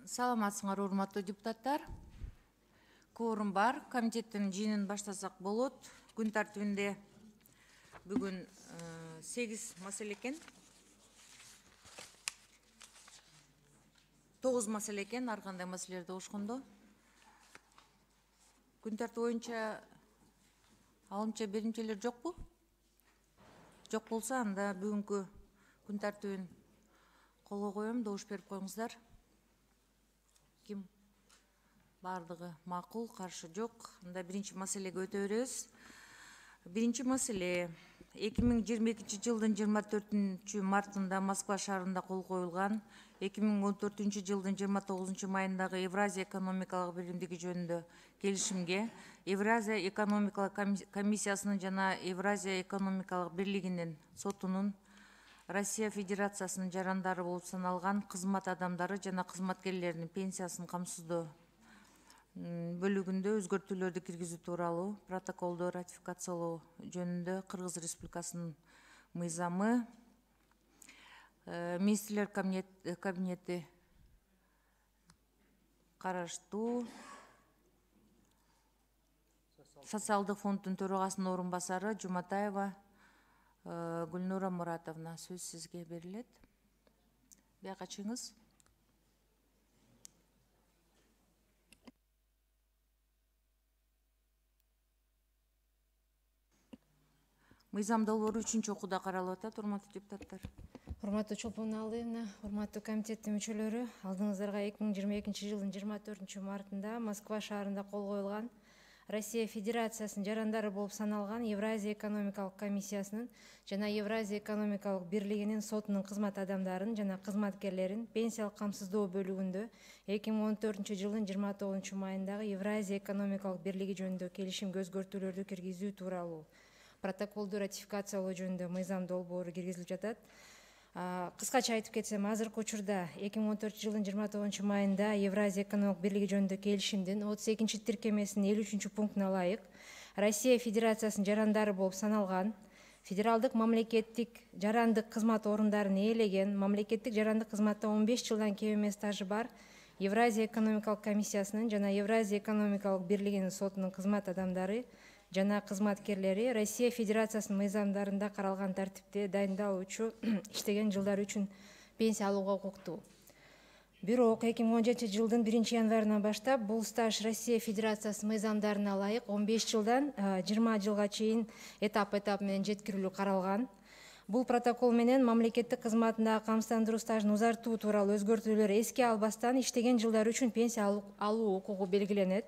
Саламатсыңар, урматтуу депутаттар. Кворум бар. Комитеттин жыйынын баштасак болот. Күн тартибинде бүгүн 8 маселе экен. 9 маселе экен, ар кандай маселелерди кошкондо. Күн тартиби боюнча алымча беримчелер жокпу? Жок болсо, анда бүгүнкү күн тартибин колго коем, добуш берип коюңуздар. Ким? Бардыгы макул, каршы жок. Анда биринчи маселеге өтө беребиз. Биринчи маселе 2022 жылдын 24 мартында Москва шаарында кол коюлган, 2014 жылдын 29 майындагы Евразия экономикалык биримдиги жөнүндө келишимге Евразия экономикалык комиссиясынын жана Евразия экономикалык бирлигинин сотунун Россия Федерациясынын жарандары болуп саналган кызмат адамдары жана кызматкерлеринин пенсиясын камсыздоо бөлүгүндө өзгөртүүлөрдү киргизүү тууралуу протоколду ратификациялоо жөнүндө Кыргыз Республикасынын мыйзамы министрлер кабинети караштуу социалдык фонддун төрагасынын орун басары Жуматаева Гүлнура Муратовна, сөз сизге берилет. Бияка чыгыңыз. Мыйзам долбоору 3-окууда каралып атат, урматтуу депутаттар. Урматтуу Чолпон Алыевна, урматтуу комитеттин мүчөлөрү, алдыңыздарга 2022 жылдын 24 мартында Москва шаарында кол коюлган Россия Федерациясынын жарандары болуп саналган Евразия экономикалык комиссиясынын жана Евразия экономикалык бирлигинин сотунун кызмат адамдарын жана кызматкерлерин пенсиялык камсыздоо бөлүгүндө 2014 жылдын 29 майындагы Евразия экономикалык бирлиги жөнүндө келишимге өзгөртүүлөрдү киргизүү тууралуу протоколду ратификациялоо жөнүндө мыйзам долбоору киргизилип жатат. Кыскача айтып кетсем, азыркы учурда 2014 жылдын 29 майында Евразия экономикалык бирлиги жөнүндө келишимдин 32 тиркемесинин 53 пунктуна ылайык Россия Федерациясынын жарандары болуп саналган, федералдык мамлекеттик жарандык кызмат орундарын ээлеген, мамлекеттик жарандык кызматта 15 жылдан кем эмес стажы бар Евразия экономикалык комиссиясынын жана Евразия экономикалык бирлигинин сотунун кызмат адамдары жана кызматкерлери Россия Федерациясынын мыйзамдарында каралган тартипте дайындалуучу иштеген жылдар үчүн пенсия алууга укуктуу. Бирок 2017 жылдын 1 январынан баштап бул стаж Россия Федерациясынын мыйзамдарына ылайык 15 жылдан 20 жылга чейин этап менен жеткирилүү каралган. Бул протокол менен мамлекеттик кызматындагы камсыздандыруу стажын узартуу тууралуу өзгөртүүлөр эске албастан иштеген жылдар үчүн пенсия алуу укугу белгиленет.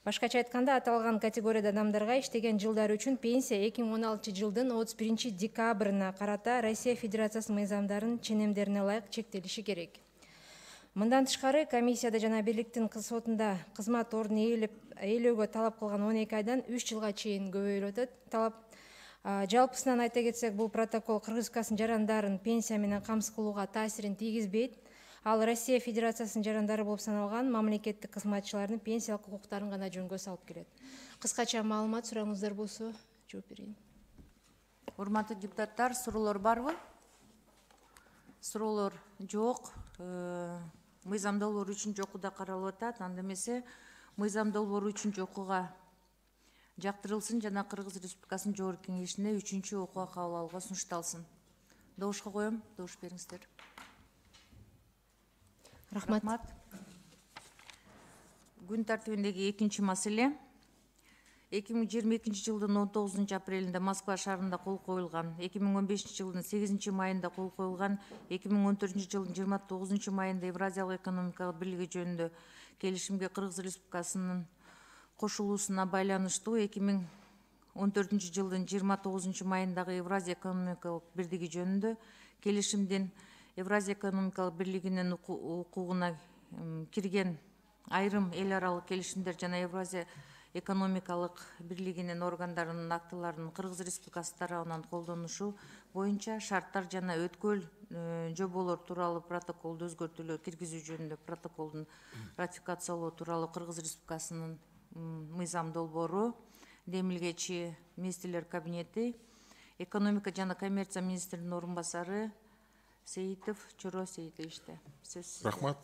Башкача айтканда, аталган категорияда адамдарга иштеген жылдар үчүн пенсия 2016 жылдын 31 декабрына карата Россия Федерациясынын мыйзамдарынын ченемдерине ылайык чектелиши керек. Мындан тышкары комиссияда жана бирликтин сотунда кызмат ордун ээлөөгө талап кылган 12 айдан 3 жылга чейин көбөйүлүп атат. Талап жалпысынан айта кетсек, бул протокол Кыргыз Республикасынын жарандарын пенсия менен камсыз кылууга таасирин тийгизбейт. Ал Россия Федерациясынын жарандары болуп саналган мамлекеттик кызматчылардын пенсиялык укуктарын гана жөнгө салып келет. Кыскача маалымат, сурооңуздар болсо жооп берейин. Урматтуу депутаттар, суроолор барбы? Суроолор жок. Мыйзам долбоору 3-окууда каралып атат. Анда эмесе мыйзам долбоору 3-окууга жактырылсын жана Кыргыз Республикасынын Жогорку Кеңешине 3-окууга кабыл алууга сунушталсын. Добушка коем, добуш бериңиздер. Рахмат. Күн тартибиндеги экинчи маселе 2022 жылдын 19 апрелинде Москва шаарында кол коюлган, 2015 жылдын 8 майында кол коюлган, 2014 жылдын 29 майында Евразиялык экономикалык бирлиги жөнүндө келишимге Кыргыз Республикасынын кошулуусуна байланыштуу 2014 жылдын 29 майындагы Евразия экономикалык бирлиги жөнүндө келишимдин Евразия экономикалык бирлигинин укугуна кирген айрым эл аралык келишимдер жана Евразия экономикалык бирлигинин органдарынын актыларынын Кыргыз Республикасы тарабынан колдонушу боюнча шарттар жана өткөл жоболор тууралуу протоколду өзгөртүүлөр киргизүү жөнүндө протоколдун ратификациялоо тууралуу Кыргыз Республикасынын мыйзам долбоору демилгечи министрлер кабинети экономика жана коммерция министринин орун басары Сейитов Чоро Сейитовичте. Рахмат.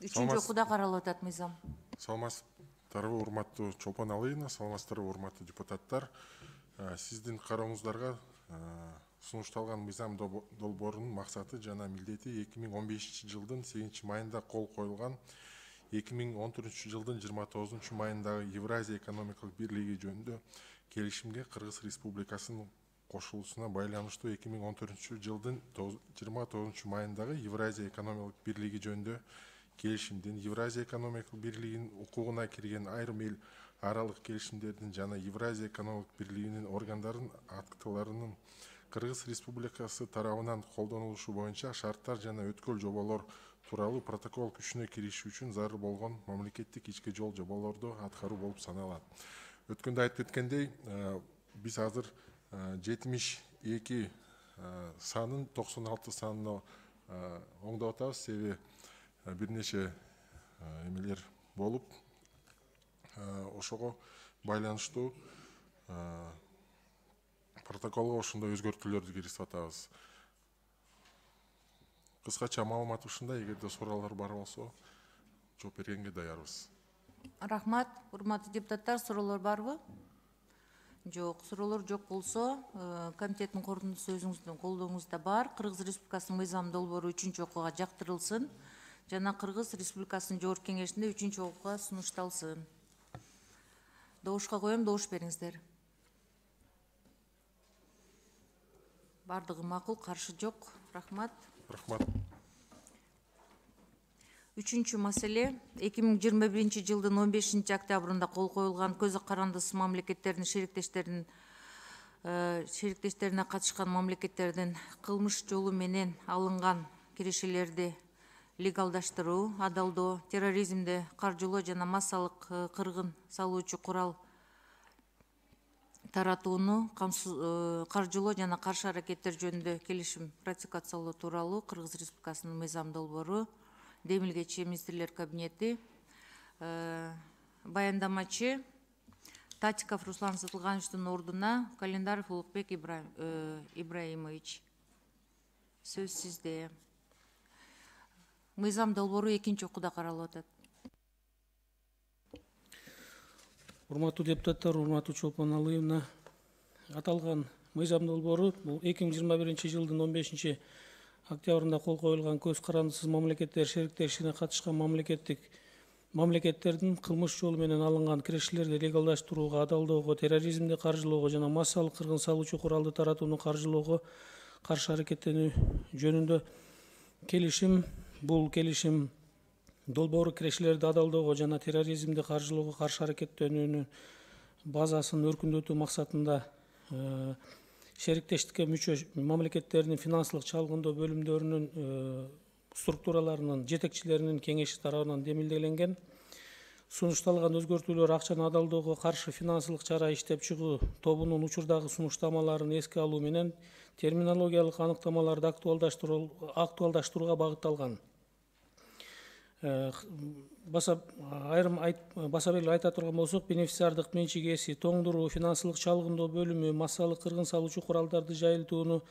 Үчүнчү окууда каралып атат мыйзам. Саламатсыздарбы, урматтуу Чолпон Алыевна, саламатсыздарбы, урматтуу депутаттар. Сиздин карооңуздарга сунушталган мыйзам долбоорунун максаты жана милдети 2015 жылдын 8 майында кол коюлган 2014 жылдын 29 майындагы Евразия экономикалык бирлиги жөнүндө келишимге Кыргыз Республикасынын кошулуусуна байланыштуу 2014 жылдын 29 майындагы Евразия экономикалык бирлиги жөнүндө келишимдин, Евразия экономикалык бирлигинин укугуна кирген айрым эл аралык келишимдердин жана Евразия экономикалык бирлигинин органдарын актыларынын Кыргыз Республикасы тарабынан колдонулушу боюнча шарттар жана өткөл жоболор тууралуу протокол күчүнө кириши үчүн зарыл болгон мамлекеттик ички жол жоболорду аткаруу болуп саналат. Өткөндө айтып кеткендей, биз азыр 72 санын 96 санына оңдоп атабыз, себеби бир нече эмелер болуп, ошого байланыштуу протоколго ошондой өзгөртүүлөрдү киргизип атабыз. Кыскача маалымат ушундай, эгерде суроолор бар болсо, жооп бергенге даярбыз. Рахмат, урматтуу депутаттар, суроолор барбы? Жок, суроолор жок болсо, комитеттин корутундусу өзүңүздүн колдооңузда бар. Кыргыз Республикасынын мыйзам долбоору 3-чү окууга жактырылсын жана Кыргыз Республикасынын Жогорку Кеңешинде 3-чү окууга сунушталсын. Добушка коем, добуш бериңиздер. Бардыгы макул, каршы жок. Рахмат. Рахмат. 3-чү маселе 2021 жылдын 15 октябрында кол коюлган көзү карандысыз мамлекеттердин шериктештерине катышкан мамлекеттердин кылмыш жолу менен алынган кирешелерди легалдаштыруу, адалдоо, терроризмди каржылоо жана массалык кыргын салуучу курал таратууну каржылоо жана каршы аракеттер жөнүндө келишим ратификациялоо тууралуу Кыргыз Республикасынын мыйзам долбоору демилгечи министрлер кабинети. Баяндамачы Татиков Руслан Сатылгановичтин ордуна Календаров Улукбек Ибраимович. Сөз сизде. Мыйзам долбоору 2-нчи окууда каралып атат. Урматтуу депутаттар, урматтуу Чолпон Алыевна, аталган мыйзам долбоору 2021 жылдын 15 октябрында кол коюлган көз карандысыз мамлекеттер шериктешине катышкан мамлекеттердин кылмыш жолу менен алынган кирешелерди легалдаштырууга, адалдоого, терроризмди каржылоого жана массалык кыргын салуучу куралды таратууну каржылоого каршы аракеттенүү жөнүндө келишим. Бул келишим долбоору кирешелерди адалдоого жана терроризмди каржылоого каршы аракеттенүүнүн базасын өркүндөтүү максатында шериктештикке мүчө мамлекеттердин финансылык чалгындоо бөлүмдөрүнүн структураларынын жетекчилеринин кеңеши тарабынан демилделенген. Сунушталган өзгөртүүлөр акчаны адалдоого каршы финансылык чара иштеп чыгуу тобунун учурдагы сунуштамаларын эске алуу менен терминологиялык аныктамаларды актуалдаштырууга багытталган. Баса белгилеп айта турган болсок, бенефициардык менчик ээси, тоңдуруу, финансылык чалгындоо бөлүмү, массалык кыргын салуучу куралдарды жайылтууну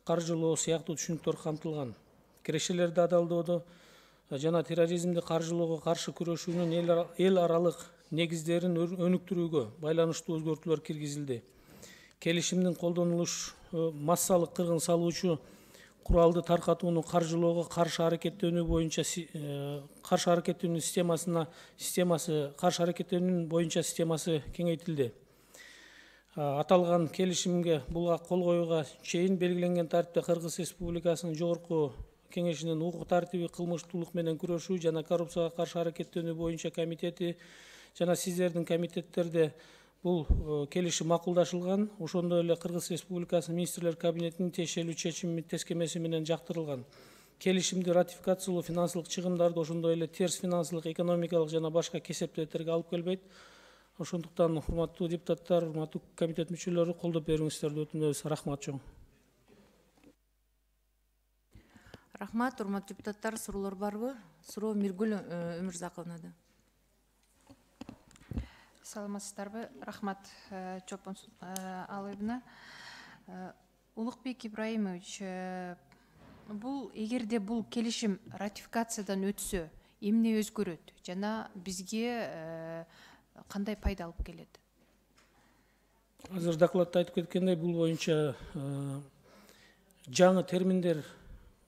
каржылоо сыяктуу түшүнүктөр камтылган. Кирешелерди адалдоодо жана терроризмди каржылоого каршы күрөшүүнүн эл аралык негиздерин өнүктүрүүгө байланыштуу өзгөртүүлөр киргизилди. Келишимдин колдонулуш массалык кыргын салуучу куралды таркатууну каржылоого каршы аракеттенүү боюнча системасы кеңейтилди. Аталган келишимге буга кол коюуга чейин белгиленген тартипте Кыргыз Республикасынын Жогорку Кеңешинин укук тартиби, кылмыштуулук менен күрөшүү жана коррупцияга каршы аракеттенүү боюнча комитети жана сиздердин комитеттерде бул келишим макулдашылган. Ошондой эле Кыргыз Республикасынын министрлер кабинетинин тиешелүү чечими тескемеси менен жактырылган. Келишимди ратификациялоо финансылык чыгымдарды, ошондой эле терс финансылык, экономикалык жана башка кесепеттерге алып келбейт. Ошондуктан урматтуу депутаттар, урматтуу комитет мүчөлөрү, колдоп бериңиздерди өтүнөбүз. Рахмат чоң. Рахмат, урматтуу депутаттар, суроолор барбы? Суроо Миргүл Өмүрзаковнада. Саламатсыздарбы? Рахмат, Чолпон Алыевна. Улукбек Ибраимович, эгерде бул келишим ратификациядан өтсө, эмне өзгөрөт жана бизге кандай пайда алып келет? Азыр докладта айтып кеткендей, бул боюнча жаңы терминдер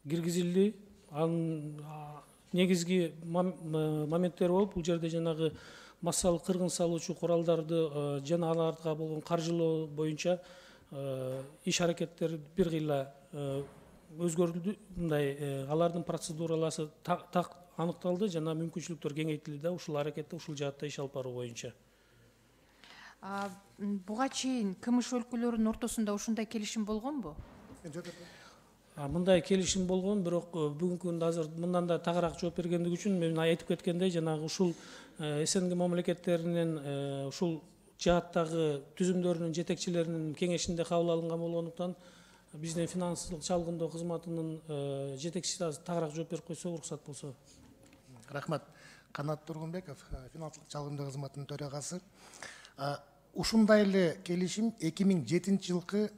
киргизилди. Анын негизги моменттер болуп, бул жерде жанагы массалык кыргын салуучу куралдарды жана аларга болгон каржылоо боюнча иш аракеттер бир кыйла өзгөрүлдү. Мындай алардын процедуралары так аныкталды жана мүмкүнчүлүктөр кеңейтилди да ушул аракетте ушул жаатта иш алып баруу боюнча. Буга чейин КМШ өлкөлөрүнүн ортосунда ушундай келишим болгонбу? Мындай келишим болгон, бирок бүгүнкү күндө азыр мындан да тагыраак жооп бергендиги үчүн мен айтып кеткендей, жанагы ушул СНГ мамлекеттеринин ушул жааттагы түзүмдөрүнүн жетекчилеринин кеңешинде кабыл алынган болгондуктан биздин финансылык чалгындоо кызматынын жетекчиси азыр тагыраак жооп берип койсо, уруксат болсо. Рахмат. Канат Тургунбеков, финансылык чалгындоо кызматынын төрагасы. Ушундай эле келишим 2007 жылкы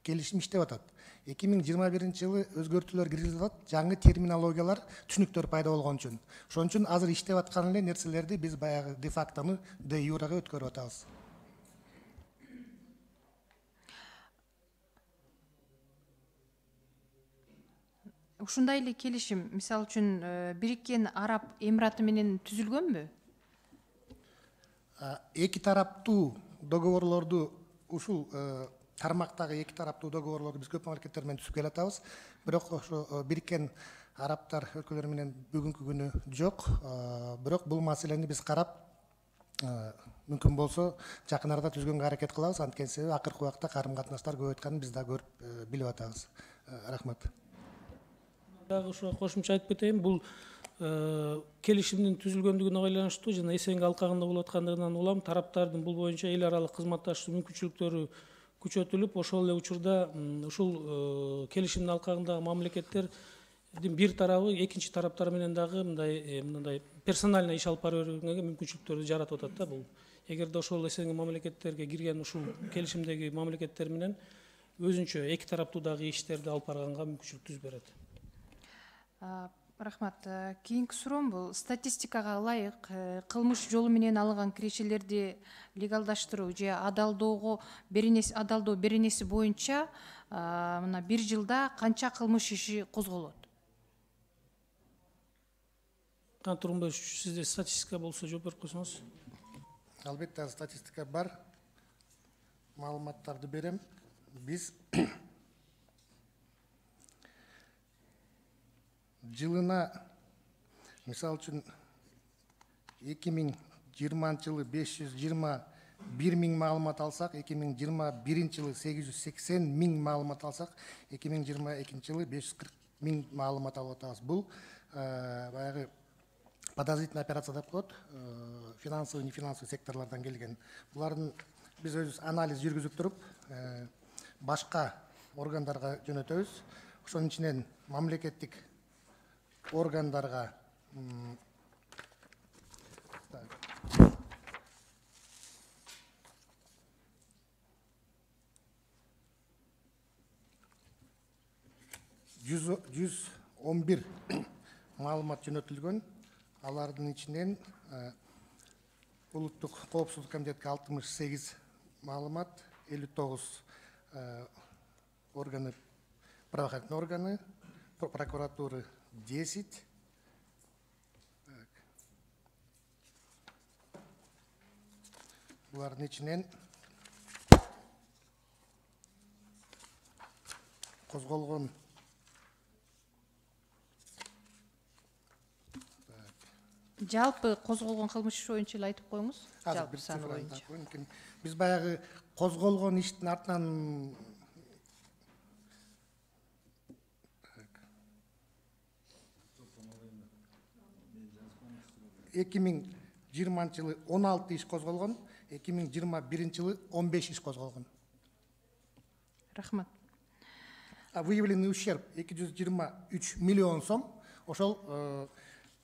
келишим иштеп атат. 2021 жылы өзгөртүүлөр киргизилип атат, жаңы терминологиялар, түшүнүктөр пайда болгон үчүн. Ошон үчүн азыр иштеп аткан эле нерселерди биз баягы де фактону де юрага өткөрүп атабыз. Ушундай эле келишим, мисалы үчүн Бириккен Араб Эмираты менен түзүлгөнбү? Эки тараптуу договорлорду ушул тармактагы эки тараптуу договорлорду биз көп мамлекеттер менен түзүп келатабыз. Бирок ошо Бириккен Арабтар өлкөлөрү менен бүгүнкү күнү жок. Бирок бул маселени биз карап, мүмкүн болсо жакын арада түзгөнгө аракет кылабыз. Анткени себеби акыркы убакта карым катнаштар көп өткөнүн биз да көрүп билип атабыз. Рахмат. Дагы ошо кошумча айтып кетейин, бул келишимдин түзүлгөндүгүнө байланыштуу жана СНГ алкагында болуп аткандыгынан улам тараптардын бул боюнча эл аралык кызматташуу мүмкүнчүлүктөрү күчөтүлүп, ошол эле учурда ушул келишимдин алкагындагы мамлекеттердин бир тарабы экинчи тараптар менен дагы мындай персонально иш алып бара бергенге мүмкүнчүлүктөрдү жаратып атат да бул. Эгерде ошол СНГ мамлекеттерге кирген ушул келишимдеги мамлекеттер менен өзүнчө эки тараптуу дагы иштерди алып барганга мүмкүнчүлүк түзүп берет. Рахмат. Кийинки суроом бул статистикага ылайык кылмыш жолу менен алынган кирешелерди легалдаштыруу же адалдоо беренеси боюнча мына бир жылда канча кылмыш иши козголот? Тургунбек, сизде статистика болсо жооп берип койсоңуз. Албетте статистика бар. Маалыматтарды берем. Биз жылына, мисалы үчүн 2020 жылы 521 миң маалымат алсак, 2021 жылы 880 миң маалымат алсак, 2022 жылы 540 миң маалымат алып атабыз. Бул баягы подозрительный операция деп коет, финансовый, нефинансовый секторлордон келген. Булардын биз өзүбүз анализ жүргүзүп туруп, башка органдарга жөнөтөбүз. Ошонун ичинен мамлекеттик органдарга жүз 11 маалымат жөнөтүлгөн. Алардын ичинен Улуттук коопсуздук комитетке 68 маалымат, 59 органы, правоохранительный органы, прокуратуры 10. Булардын ичинен козголгон Жалпы козголгон кылмыш иши боюнча эле айтып коюңуз. Жалпы саны боюнча. Биз баягы козголгон иштин артынан 2020 жылы 16 иш козголгон, 2021 жылы 15 иш козголгон. Рахмат. Выявленный ущерб 223 миллион сом. Ошол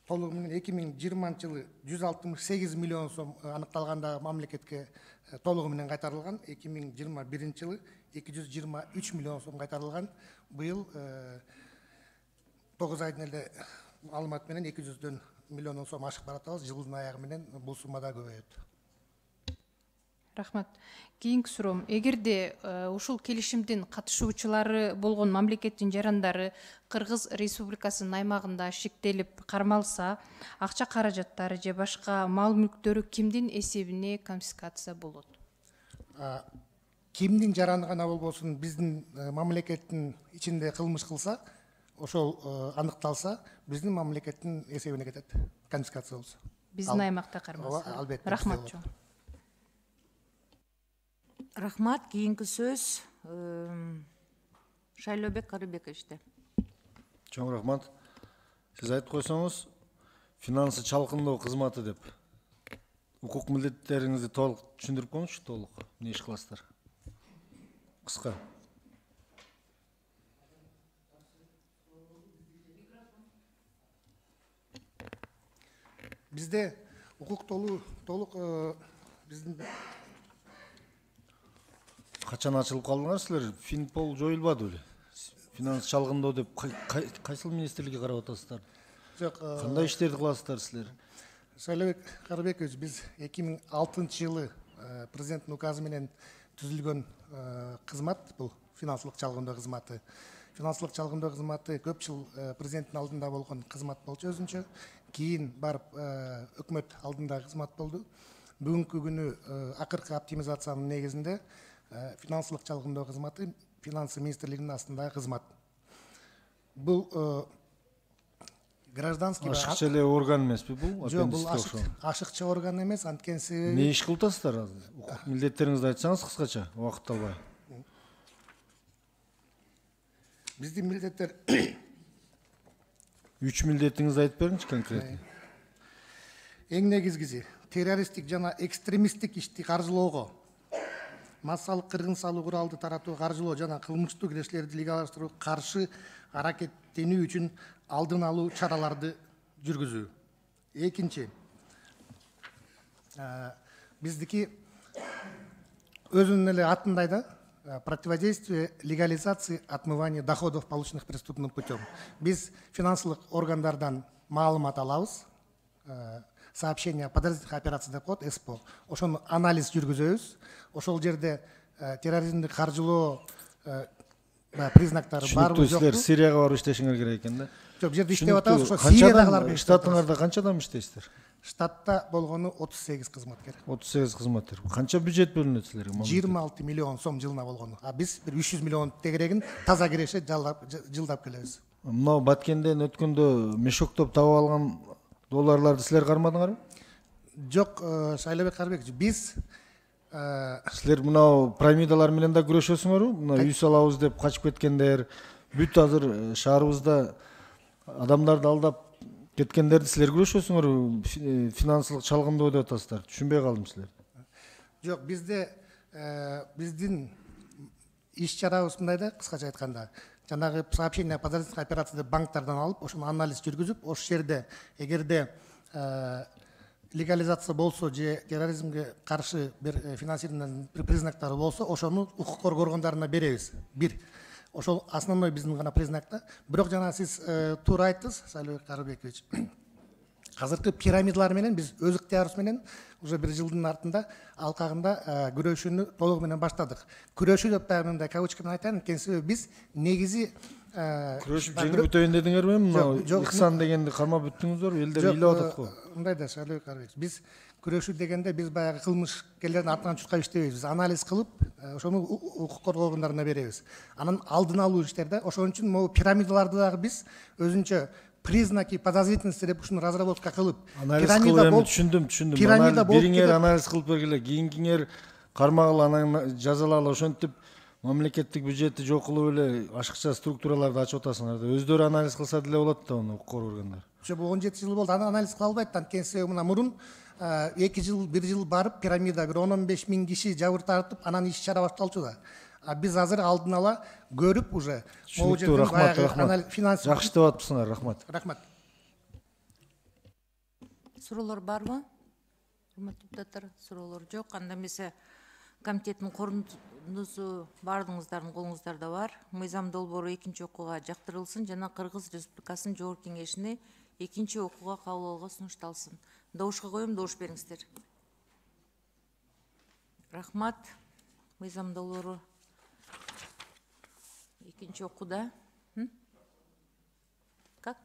толугу менен 2020 жылы 168 миллион сом аныкталганда мамлекетке толугу менен кайтарылган. 2021 жылы 223 миллион сом кайтарылган. Быйыл 9 айдын эле маалымат менен 200дөн миллион сом ашып баратабыз. Жылдын аягы менен бул сумма да көбөйөт. Рахмат. Кийинки суроом. Эгерде ушул келишимдин катышуучулары болгон мамлекеттин жарандары Кыргыз Республикасынын аймагында шектелип кармалса, акча каражаттары же башка мал мүлктөрү кимдин эсебине конфискация болот? Кимдин жараны гана болбосун, биздин мамлекеттин ичинде кылмыш кылса, ошол аныкталса, биздин мамлекеттин эсебине кетет. Конфискация болсо. Биздин аймакта кармалса. Албетте. Рахмат чоң. Рахмат. Кийинки сөз Шайлообек Карыбековичте. Чоң рахмат. Сиз айтып койсоңуз, финансы чалкындоо кызматы деп. Укук милдеттериңизди толук түшүндүрүп коюңузчу, толук. Эмне иш кыласыздар? Кыска. Бизде укук толук биздин Качан ачылып калдыңар силер? Финпол жоюлбады беле? Финанс чалгындоо деп кайсыл министрликке карап атасыздар? жок. Кандай иштерди кыласыздар силер? Шайлообек Карыбекович, биз 2006 жылы президенттин указы менен түзүлгөн кызмат, бул финансылык чалгындоо кызматы. Финансылык чалгындоо кызматы көп жыл президенттин алдында болгон кызмат болчу өзүнчө. Кийин барып өкмөт алдында кызмат болду. Бүгүнкү күнү акыркы оптимизациянын негизинде финансылык чалгындоо кызматы финансы министрлигинин астындагы кызмат. Бул гражданский Ашыкча эле орган эмеспи бул? жок, бул ашыкча орган эмес, анткени себеби Эмне иш кылып атасыздар азыр? Укук милдеттериңизди айтсаңыз кыскача, убакыт албай. биздин милдеттер 3 милдетиңизди айтып бериңизчи конкретно. эң негизгиси террористтик жана экстремисттик ишти каржылоого, массалык кыргын салуу куралды таратуу, каржылоо жана кылмыштуу кирештерди легалдаштырууга каршы аракеттенүү үчүн алдын алуу чараларды жүргүзүү. Экинчи, биздики өзүнүн эле атындай да противодействие легализации отмывания доходов, полученных преступным путем. Биз финансылык органдардан маалымат алабыз, сообщение о подозрительных операциях деп коет, СПО. Ошону анализ жүргүзөбүз. Ошол жерде терроризмди каржылоо признактары барбы Силер жокпу? Сирияга барып иштешиңер керек экен да. Жок, жерде иштеп атабыз, ошо Сириядагылар. Штатыңарда канча адам иштейсиздер? Штатта болгону 38 кызматкер. 38 кызматтар. Канча бюджет бөлүнөт силерге? 26 миллион сом жылына болгону. А биз бир 300 миллион тегерегин таза киреше жылдап келебиз. Мынау Баткенден өткөндө мешоктоп табып алган долларларды силер кармадыңарбы? Жок, Шайлообек Карыбекович, биз Силер мынау пирамидалар менен да күрөшөсүңөрбү? Мына үй салабыз деп качып кеткендер, бүт азыр шаарыбызда адамдарды алдап кеткендерди силер күрөшөсүңөрбү? Финансылык чалгындоо деп атасыздар. Түшүнбөй калдым силер. жок, бизде биздин иш чарабыз мындай да, кыскача айтканда, жанагы сообщение о подозрительных операциях банктардан алып, ошону анализ жүргүзүп, ошол жерде эгерде легализация болсо же терроризмге каршы бир финансированиянын бир признактары болсо, ошону укук коргоо органдарына беребиз. Бир ошол основной биздин гана признак да. Бирок жана сиз туура айттыңыз, Шайлообек Карыбекович. Азыркы пирамидалар менен биз өз ыктыярыбыз менен уже бир жылдын артында алкагында күрөшүүнү толугу менен баштадык. Күрөшүү деп дагы мындай кавычка менен айтайын, анткени себеби биз негизи Күрөшүп жеңип өтөйүн дедиңерби? Мына Ихсан дегенди кармап бүттүңүздөр, элдер ыйлап атат го. Мындай да, Шайлообек Карыбекович, биз күрөшүү дегенде биз баягы кылмышкерлердин артынан чуркап иштебейбиз. Биз анализ кылып, ошону укук коргоо органдарына беребиз. Анан алдын алуу иштерде, ошон үчүн могу пирамидаларды дагы биз өзүнчө признаки подозрительности деп ушуну разработка кылып, Анализ кылып, түшүндүм. Пирамида болуп бириңер анализ кылып бергиле, кийинкиңер кармагыла, анан жазалагыла, ошентип мамлекеттик бюджетти жок кылып эле ашыкча структураларды ачып атасыңар да. Өздөрү анализ кылса деле болот да, укук коргоо органдары. Бул 17 жыл болду, аны анализ кыла албайт, анткени себеби мына мурун 2 жыл, 1 жыл барып пирамида бир 10-15 миң киши жабыр тартып, анан иш чара башталчу да. А биз азыр алдын ала көрүп уже могу жерден баягы финанс жакшы деп атпсыңар, рахмат. Рахмат. Суроолор барбы? Урматтуу депутаттар, суроолор жок. Анда эмесе комитеттин корутундусу баардыгыңыздардын колуңуздарда бар. Мыйзам долбоору экинчи окууга жактырылсын жана Кыргыз Республикасынын Жогорку Кеңешине экинчи окууга кабыл алууга сунушталсын. Добушка коем, добуш бериңиздер. Рахмат. Мыйзам долбоору экинчи окууда. Как?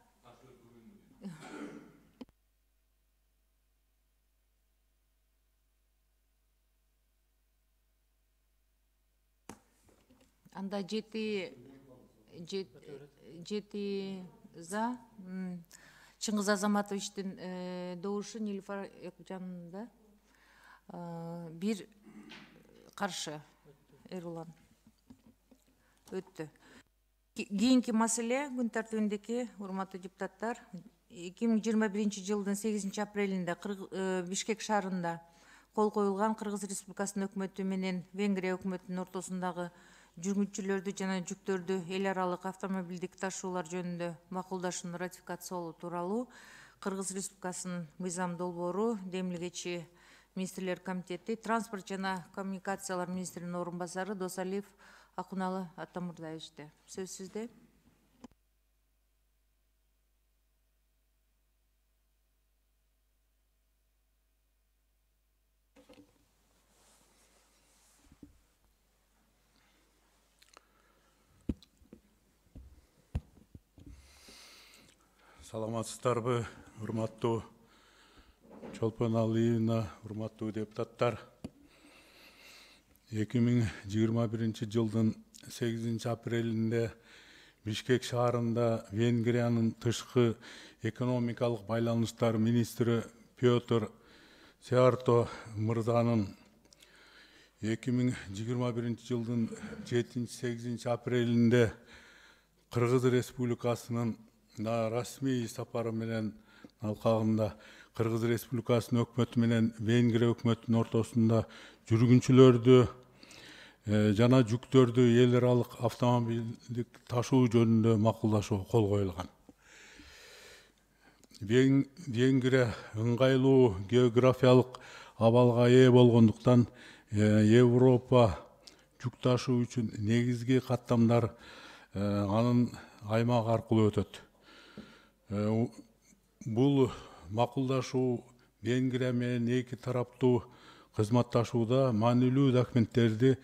Анда жети за Чыңгыз Азаматовичтин добушу Нилуфар Экужанында, бир каршы Эрулан өттү. Кийинки маселе күн тартибиндеги урматтуу депутаттар, 2021 жылдын 8 апрелинде Бишкек шаарында кол коюлган Кыргыз Республикасынын өкмөтү менен Венгрия өкмөтүнүн ортосундагы жүргүнчүлөрдү жана жүктөрдү эл аралык автомобилдик ташуулар жөнүндө макулдашууну ратификациялоо тууралуу Кыргыз Республикасынын мыйзам долбоору демилгечи Министрлер комитети транспорт жана коммуникациялар министринин орун басары Досалиев Акуналы Атамурдаевичте. Сөз сизде. Саламатсыздарбы, урматтуу Чолпон Алиевна, урматтуу депутаттар. 2021 жылдын 8 апрелинде Бишкек шаарында Венгриянын тышкы экономикалык байланыштар министри Петр Сиарто мырзанын 2021 жылдын 7-8 апрелинде Кыргыз Республикасынын расмий сапары менен алкагында Кыргыз Республикасынын өкмөтү менен Венгрия өкмөтүнүн ортосунда жүргүнчүлөрдү жана жүктөрдү эл аралык автомобилдик ташуу жөнүндө макулдашууга кол коюлган. Венгрия ыңгайлуу географиялык абалга ээ болгондуктан Европа жүк ташуу үчүн негизги каттамдар анын аймак аркылуу өтөт. Бул макулдашуу Венгрия менен эки тараптуу кызматташууда маанилүү документтердин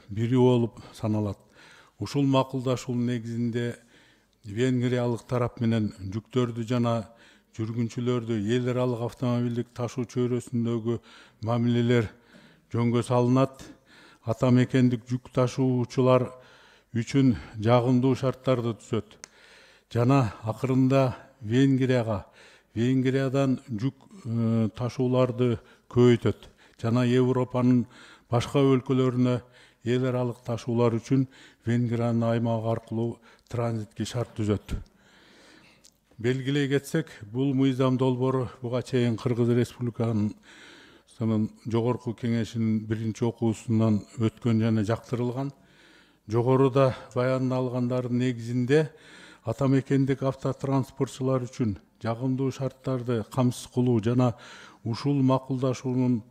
бири болуп саналат. Ушул макулдашуунун негизинде венгриялык тарап менен жүктөрдү жана жүргүнчүлөрдү эл аралык автомобилдик ташуу чөйрөсүндөгү мамилелер жөнгө салынат. Ата мекендик жүк ташуучулар үчүн жагымдуу шарттарды түзөт. Жана акырында Венгриядан жүк ташууларды көбөйтөт. Жана Европанын башка өлкөлөрүнө эл аралык ташуулар үчүн Венгриянын аймагы аркылуу транзитке шарт түзөт. Белгилей кетсек, бул мыйзам долбоору буга чейин Кыргыз Республикасынын жогорку кеңешинин биринчи окуусунан өткөн жана жактырылган. Жогоруда баяндалгандардын негизинде ата мекендик автотранспортчулар үчүн жагымдуу шарттарды камсыз кылуу жана ушул макулдашуунун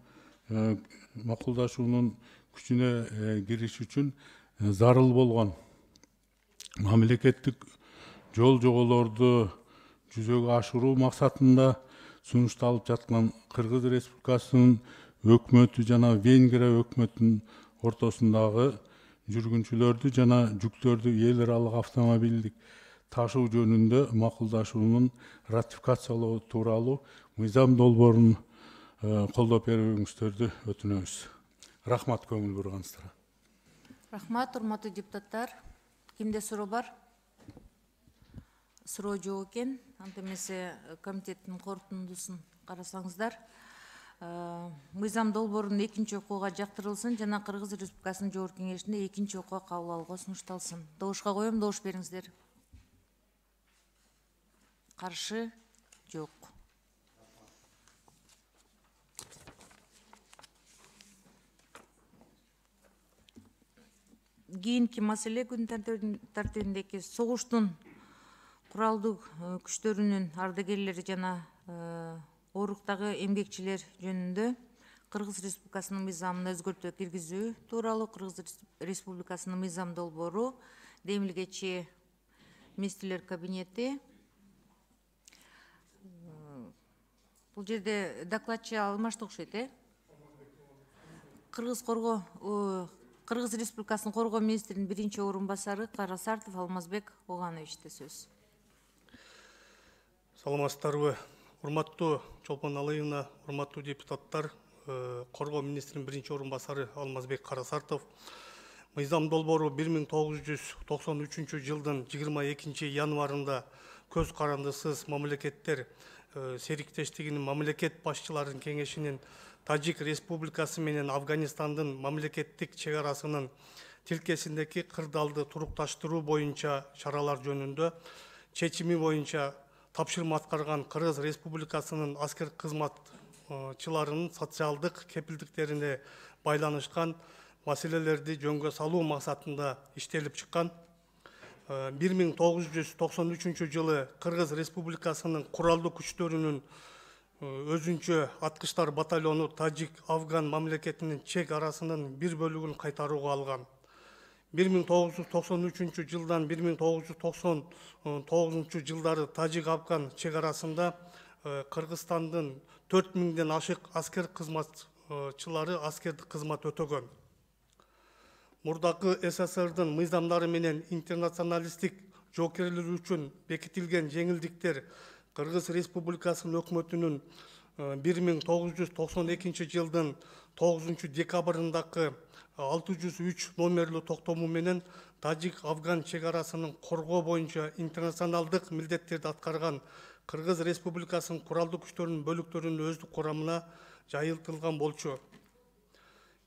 күчүнө кириш үчүн зарыл болгон мамлекеттик жол жоболорду жүзөгө ашыруу максатында сунушталып жаткан Кыргыз Республикасынын өкмөтү жана Венгрия өкмөтүнүн ортосундагы жүргүнчүлөрдү жана жүктөрдү эл аралык автомобилдик ташуу жөнүндө макулдашуунун ратификациялоо тууралуу мыйзам долбоорун колдоп берүүңүздөрдү өтүнөбүз. Рахмат көңүл бурганыңыздарга. Рахмат, урматтуу депутаттар. Кимде суроо бар? Суроо жок экен. Анда эмесе комитеттин корутундусун карасаңыздар. Мыйзам долбоорунун экинчи окууга жактырылсын жана Кыргыз Республикасынын жогорку кеңешинде экинчи окууга кабыл алууга сунушталсын. Добушка коем, добуш бериңиздер. Каршы жок. Кийинки маселе күн тартибиндеги согуштун куралдуу күчтөрүнүн ардагерлери жана оруктагы эмгекчилер жөнүндө Кыргыз Республикасынын мыйзамына өзгөртүү киргизүү тууралуу Кыргыз Республикасынын мыйзам долбоору демилгечи Министрлер кабинети Бул жерде докладчы алмашты окшойт, Кыргыз Республикасынын Коргоо министринин биринчи орун басары Карасартов Алмазбек Огановичте сөз. Саламатсыздарбы, урматтуу Чолпон Алыевна, урматтуу депутаттар, Коргоо министринин биринчи орун басары Алмазбек Карасартов. Мыйзам долбоору 1993 жылдын 22 январында көз карандысыз мамлекеттер сериктештигинин мамлекет башчыларынын кеңешинин Тажик Республикасы менен Афганистандын мамлекеттик чек арасынын тилкесиндеги кырдаалды турукташтыруу боюнча чаралар жөнүндө чечими боюнча тапшырма аткарган Кыргыз Республикасынын аскер кызматчыларынын социалдык кепилдиктерине байланышкан маселелерди жөнгө салуу максатында иштелип чыккан. 1993 жылы Кыргыз Республикасынын куралдуу күчтөрүнүн өзүнчө аткычтар батальону Тажик Афган мамлекетинин чек арасынын бир бөлүгүн кайтарууга алган. 1993 жылдан 1999 жылдары Тажик Афган чек арасында Кыргызстандын 4000ден ашык аскер кызматчылары аскердик кызмат өтөгөн. Мурдакы СССРдын мыйзамдары менен интернационалисттик жоокерлер үчүн бекитилген жеңилдиктер Кыргыз Республикасынын өкмөтүнүн 1992 жылдын 9 декабрындагы 603 номерлүү токтому менен Тажик Афган чек арасынын коргоо боюнча интернационалдык милдеттерди аткарган Кыргыз Республикасынын куралдуу күчтөрүнүн бөлүктөрүнүн өздүк курамына жайылтылган болчу.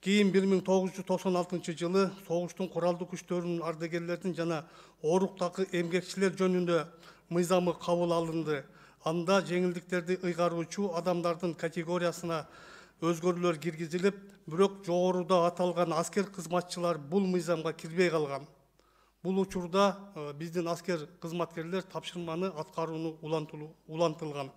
Кийин 1996 жылы согуштун куралдуу күчтөрүнүн ардагерлердин жана ооруктагы эмгекчилер жөнүндө мыйзамы кабыл алынды. Анда жеңилдиктерди ыйгаруучу адамдардын категориясына өзгөрүүлөр киргизилип, бирок жогоруда аталган аскер кызматчылар бул мыйзамга кирбей калган. Бул учурда биздин аскер кызматкерлер тапшырманы аткарууну улантылган.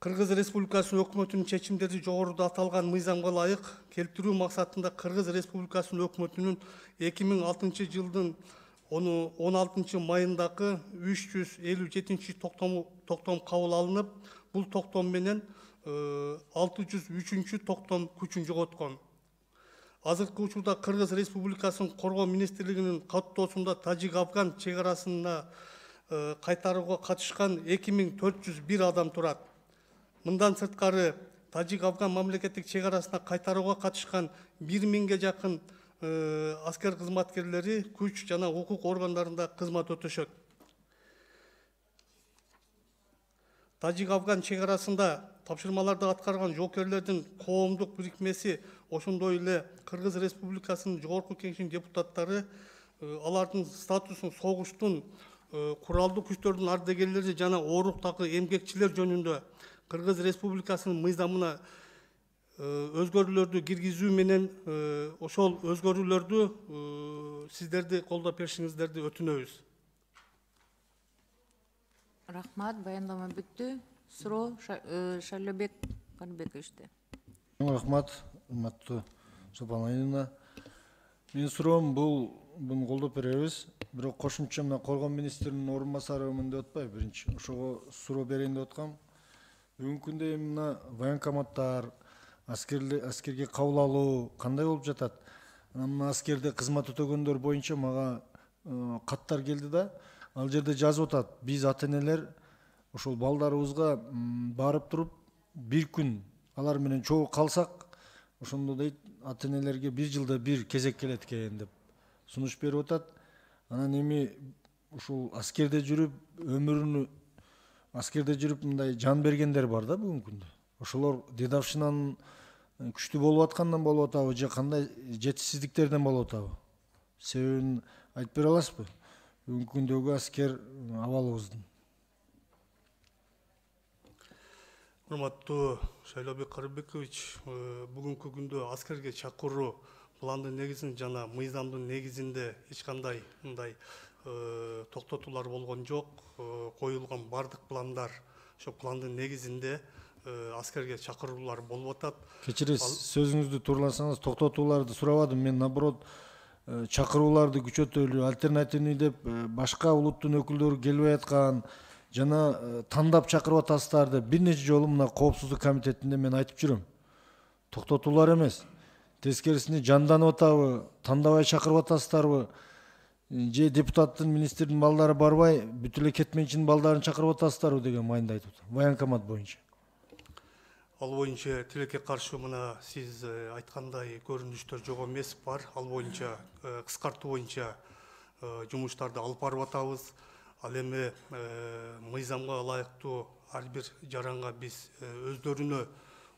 Кыргыз Республикасынын өкмөтүнүн чечимдери жогоруда аталган мыйзамга ылайык келтирүү максатында Кыргыз Республикасынын өкмөтүнүн 2006 жылдын 16 майындагы 357 токтом кабыл алынып, бул токтом менен 603 токтом күчүн жоготкон. Азыркы учурда Кыргыз Республикасынын Коргоо министрлигинин каттоосунда Тажик Афган чек арасына кайтарууга катышкан 2401 адам турат. Мындан сырткары Тажик Афган мамлекеттик чек арасына кайтарууга катышкан 1000ге жакын аскер кызматкерлери күч жана укук органдарында кызмат өтөшөт. Тажик Афган чек арасында тапшырмаларды аткарган жоокерлердин коомдук бирикмеси, ошондой эле Кыргыз Республикасынын жогорку кеңешинин депутаттары алардын статусун согуштун куралдуу күчтөрдүн ардагерлери жана ооруктагы эмгекчилер жөнүндө Кыргыз Республикасынын мыйзамына өзгөрүүлөрдү киргизүү менен ошол өзгөрүүлөрдү сиздерди колдоп беришиңиздерди өтүнөбүз. Рахмат, баяндама бүттү. Суроо Шайлобек Каныбековичте. Рахмат, урматтуу Чолпон Алыевна. Менин суроом буну колдоп беребиз. Бирок кошумча мына Коргоо министринин орун басарымын деп атпайбы, биринчи ошого суроо берейин деп аткам. Бүгүнкү күндө мына военкоматтар, аскерге кабыл алуу кандай болуп жатат? Мына аскерде кызмат өтөгөндөр боюнча мага каттар келди да, ал жерде жазып атат, биз ата-энелер ошол балдарыбызга барып туруп бир күн алар менен чогуу калсак, ошондо дейт ата-энелерге бир жылда бир кезек келет экен деп сунуш берип атат. Анан эми ушул аскерде жүрүп мындай жан бергендер бар да бүгүнкү күндө. Ошолор дедовщинанын күчтүү болуп аткандан болуп атабы же кандай жетишсиздиктерден болуп атабы? Себебин айтып бере аласызбы? Бүгүнкү күндөгү аскер абалыбыздын. Урматтуу Шайлобек Карыбекович, бүгүнкү күндө аскерге чакыруу пландын негизинде жана мыйзамдын негизинде эч кандай мындай токтотуулар болгон жок. Коюлган бардык пландар ошо пландын негизинде аскерге чакыруулар болуп атат. Кечиресиз, сөзүңүздү туураласаңыз, токтотууларды сурабадым. Мен наоборот чакырууларды күчөтөлү, альтернативный деп башка улуттун өкүлдөрү келбей аткан жана тандап чакырып атасыздар деп бир нече жолу мына коопсуздук комитетинде мен айтып жүрөм. Токтотуулар эмес. Тескерисинде жанданып атабы, тандабай чакырып атасыздарбы? Же депутаттын, министрдин балдары барбай, бүт эле кетменчинин балдарын чакырып атасыздарбы деген майында айтып атам. Военкомат боюнча. Ал боюнча тилекке каршы мына сиз айткандай көрүнүштөр жок эмес бар. Ал боюнча кыскартуу боюнча жумуштарды алып барып атабыз. Ал эми мыйзамга ылайыктуу ар бир жаранга биз өздөрүнө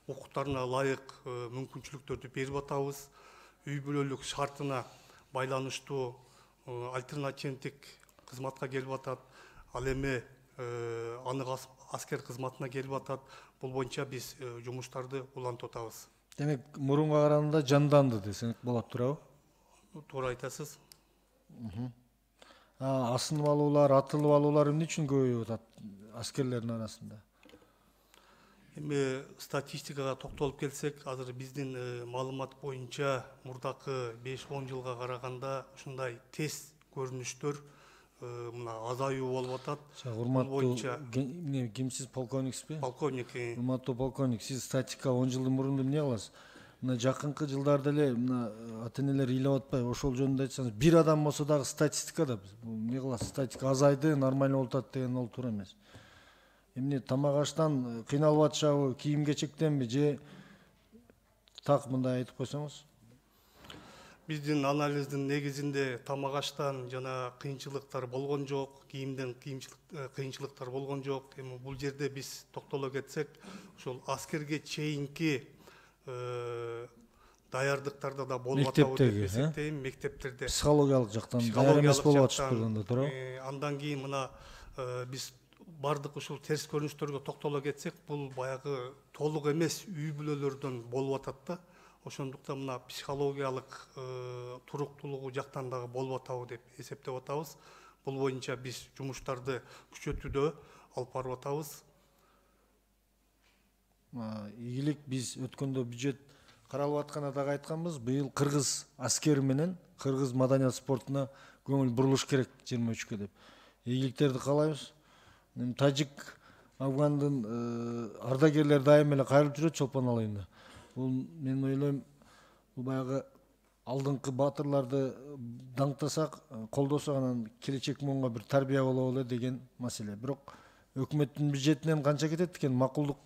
укуктарына ылайык мүмкүнчүлүктөрдү берип атабыз. Үй бүлөлүк шартына байланыштуу альтернативдик кызматка келип атат. Ал эми анык аскер кызматына келип атат. Бул боюнча биз жумуштарды улантып атабыз. Демек, мурунга караганда жанданды десек болот, туурабы? Туура айтасыз. Асынып алуулар, атылып алуулар эмне үчүн көбөйүп атат аскерлердин арасында? Эми статистикага токтолуп келсек, азыр биздин маалымат боюнча мурдакы 5-10 жылга караганда ушундай тез көрүнүштөр мына азаюу болуп атат. Урматтуу кимсиз, полковниксизби? Полковник. Урматтуу полковник, сиз статистика 10 жылдын мурунду эмне кыласыз? Мына жакынкы жылдарда эле мына ата-энелер ыйлап атпайбы? Ошол жөнүндө айтсаңыз, бир адам болсо дагы статистика да эмне кыласыз? Статистика азайды, нормально болуп атат деген ол туура эмес. Эмне тамак аштан кыйналып атышабы, кийим кечектенби же так мындай айтып койсоңуз? Биздин анализдин негизинде тамак аштан жана кыйынчылыктар болгон жок, кийимден кыйынчылыктар болгон жок. Эми бул жерде биз токтоло кетсек, ошол аскерге чейинки даярдыктарда да болуп атабы деп эсептейм, мектептерде. Психологиялык жактан даяр эмес болуп атышып турганда, туурабы? Андан кийин мына биз бардык ушул терс көрүнүштөргө токтоло кетсек, бул баягы толук эмес үй бүлөлөрдөн болуп атат да. Ошондуктан мына психологиялык туруктуулугу жактан дагы болуп атабы деп эсептеп атабыз. Бул боюнча биз жумуштарды күчөтүүдө алып барып атабыз. Ийгилик, биз өткөндө бюджет каралып атканда дагы айтканбыз, быйыл кыргыз аскери менен кыргыз маданият спортуна көңүл бурулуш керек 23-кө деп. Ийгиликтерди каалайбыз. Тажик, Афгандын ардагерлери дайым эле кайрылып жүрөт Чолпон алыйында. Бул мен ойлойм, бул баягы алдыңкы батырларды даңктасак, колдосок, анан келечек муунга бир тарбия болобу эле деген маселе. Бирок өкмөттүн бюджетинен канча кетет экен? Макулдук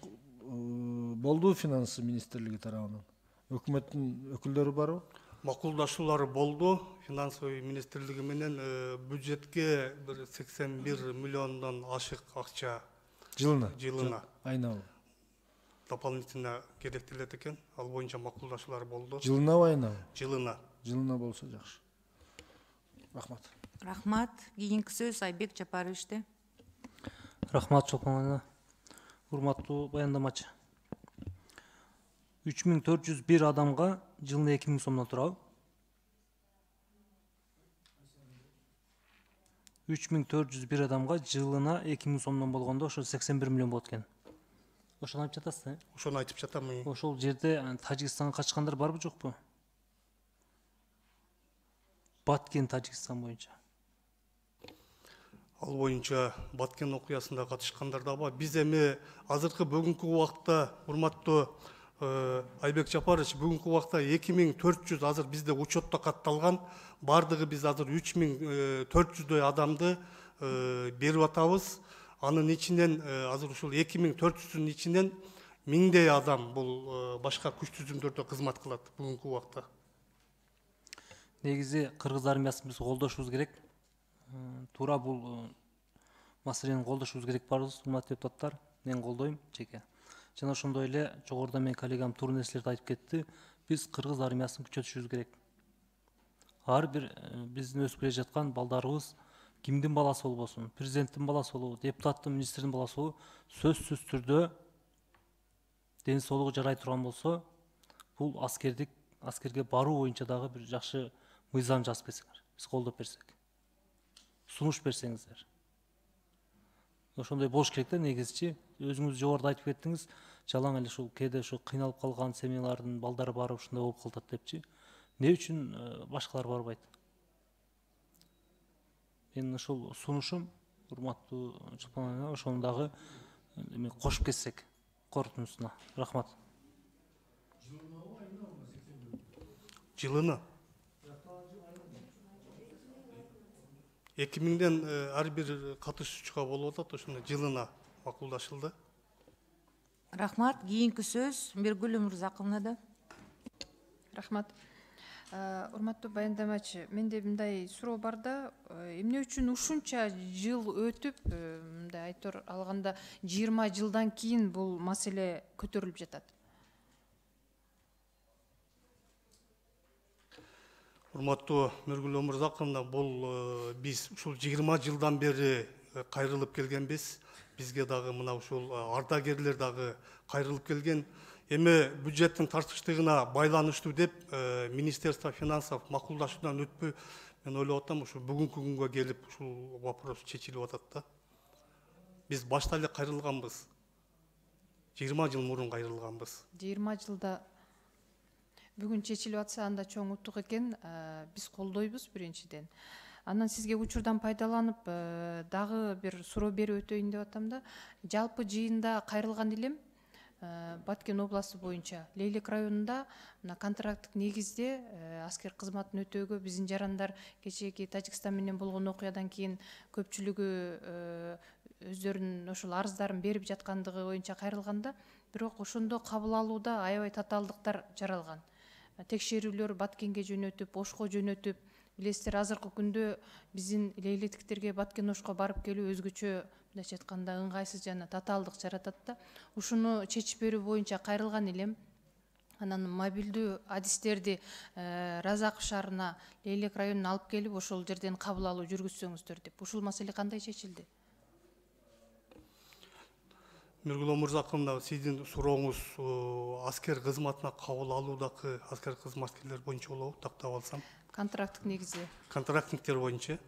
болду финансы министрлиги тарабынан? Өкмөттүн өкүлдөрү барбы? Макулдашуулары болду. Финансовый министрлиги менен бюджетке бир 81 миллиондон ашык акча жылына айнабы дополнительно керектелет экен. Ал боюнча макулдашуулар болду. Жылынабы, айнабы? Жылына. Жылына болсо жакшы. Рахмат. Рахмат. Кийинки сөз Айбек Жапаровичте. Рахмат, Чолпон айна. Урматтуу баяндамачы. 3401 адамга жылына 2000 сомдон турабы? 3401 адамга жылына 2000 сомдон болгондо ошо 81 миллион болот экен. Ошону айтып жатасыз, Ошону айтып жатам. Ошол жерде Тажикстанга качкандар барбы, жокпу? Баткен, Тажикстан боюнча. Ал боюнча Баткен окуясында катышкандар да бар. Биз эми азыркы бүгүнкү убакта, урматтуу Айбек Жапарович, бүгүнкү убакта 2400 азыр бизде учетто катталган. Бардыгы биз азыр 3400дөй адамды берип атабыз. Анын ичинен азыр ушул 2400-дүн ичинен 1000дей адам бул башка күч түзүмдөрдө кызмат кылат бүгүнкү убакта. Негизи кыргыз армиясын биз колдошубуз керек. Туура бул маселени колдошубуз керек барбыз, урматтуу депутаттар. Мен колдойм жеке. Жана ошондой эле жогоруда мен коллегам туура нерселерди айтып кетти. Биз кыргыз армиясын күчөтүшүбүз керек. Ар бир биздин өсүп келе жаткан балдарыбыз кимдин баласы болбосун, президенттин баласы болобу, депутаттын, министрдин баласы болобу, сөзсүз түрдө ден соолугу жарай турган болсо, бул аскерге баруу боюнча дагы бир жакшы мыйзам жазып берсеңер, биз колдоп берсек, сунуш берсеңиздер. Ошондой болуш керек да, негизичи. Өзүңүз жогоруда айтып кеттиңиз, жалаң эле ушул кээде ушу кыйналып калган семьялардын балдары барып ушундай болуп калат депчи. Эмне үчүн башкалар барбайт? Менин ушул сунушум урматтуу Чолпон айна, ошону дагы кошуп кетсек корутундусуна. Рахмат. Жылына 2000'den ар бир катышуучуга болуп атат, ошондо жылына макулдашылды. Рахмат. Кийинки сөз Миргүл Өмүрзаковнада. Рахмат. Урматтуу баяндамачы, менде мындай суроо бар да, эмне үчүн ушунча жыл өтүп, мындай айтор алганда 20 жылдан кийин бул маселе көтөрүлүп жатат? Урматтуу Миргүл Өмүрзаковна, бул биз ушул 20 жылдан бери кайрылып келгенбиз. Бизге дагы мына ушул ардагерлер дагы кайрылып келген. Эми бюджеттин тартыштыгына байланыштуу деп Министерство финансов макулдашуудан өтпөй, мен ойлоп атам, ушу бүгүнкү күнгө келип ушул вопрос чечилип атат да. Биз башта эле кайрылганбыз. 20 жыл мурун кайрылганбыз. 20 жылда бүгүн чечилип атса, анда чоң утук экен, биз колдойбуз биринчиден. Андан сизге учурдан пайдаланып дагы бир суроо берип өтөйүн деп атам да. Жалпы жыйында кайрылган элем Баткен областы боюнча Лейлек районунда мына контракттык негизде аскер кызматын өтөөгө биздин жарандар кечээки Тажикстан менен болгон окуядан кийин көпчүлүгү өздөрүнүн ошол арыздарын берип жаткандыгы боюнча кайрылганда, бирок ошондо кабыл алууда аябай татаалдыктар жаралган. Текшерүүлөр Баткенге жөнөтүп, Ошко жөнөтүп, билесиздер, азыркы күндө биздин лейлектиктерге Баткен Ошко барып келүү өзгөчө мындайча айтканда ыңгайсыз жана татаалдык жаратат да. Ушуну чечип берүү боюнча кайрылган элем. Анан мобилдүү адистерди Разаков шаарына, Лейлек районуна алып келип, ошол жерден кабыл алуу жүргүзсөңүздөр деп. Ушул маселе кандай чечилди? Миргүл Өмүрзаковна, сиздин сурооңуз аскер кызматына кабыл алуудагы аскер кызматкерлер боюнча болобу, тактап алсам? Контракттык негизде. Контрактниктер боюнча.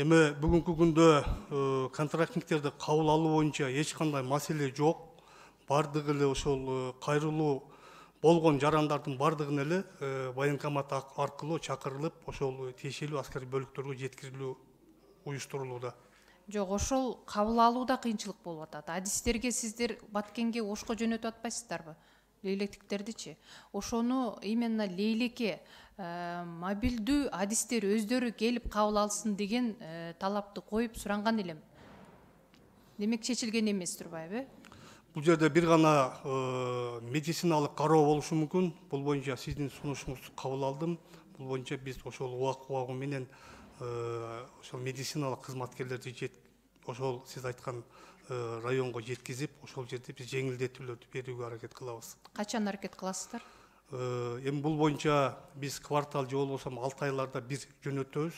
Эми бүгүнкү күндө контрактниктерди кабыл алуу боюнча эч кандай маселе жок. Бардыгы эле ошол кайрылуу болгон жарандардын бардыгын эле военкомат аркылуу чакырылып, ошол тиешелүү аскер бөлүктөргө жеткирилүү уюштурулууда. Жок, ошол кабыл алууда кыйынчылык болуп атат. Адистерге сиздер Баткенге, Ошко жөнөтүп атпайсыздарбы? Лейлектиктердичи. Ошону именно Лейлеке мобилдүү адистер өздөрү келип кабыл алсын деген талапты коюп суранган элем. Демек чечилген эмес турбайбы? Бул жерде бир гана медициналык кароо болушу мүмкүн. Бул боюнча сиздин сунушуңузду кабыл алдым. Бул боюнча биз ошол убагы менен ошол медициналык кызматкерлерди ошол сиз айткан районго жеткизип, ошол жерде биз жеңилдетүүлөрдү берүүгө аракет кылабыз. Качан аракет кыласыздар? Эми бул боюнча биз квартал же болбосо 6 айларда бир жөнөтөбүз.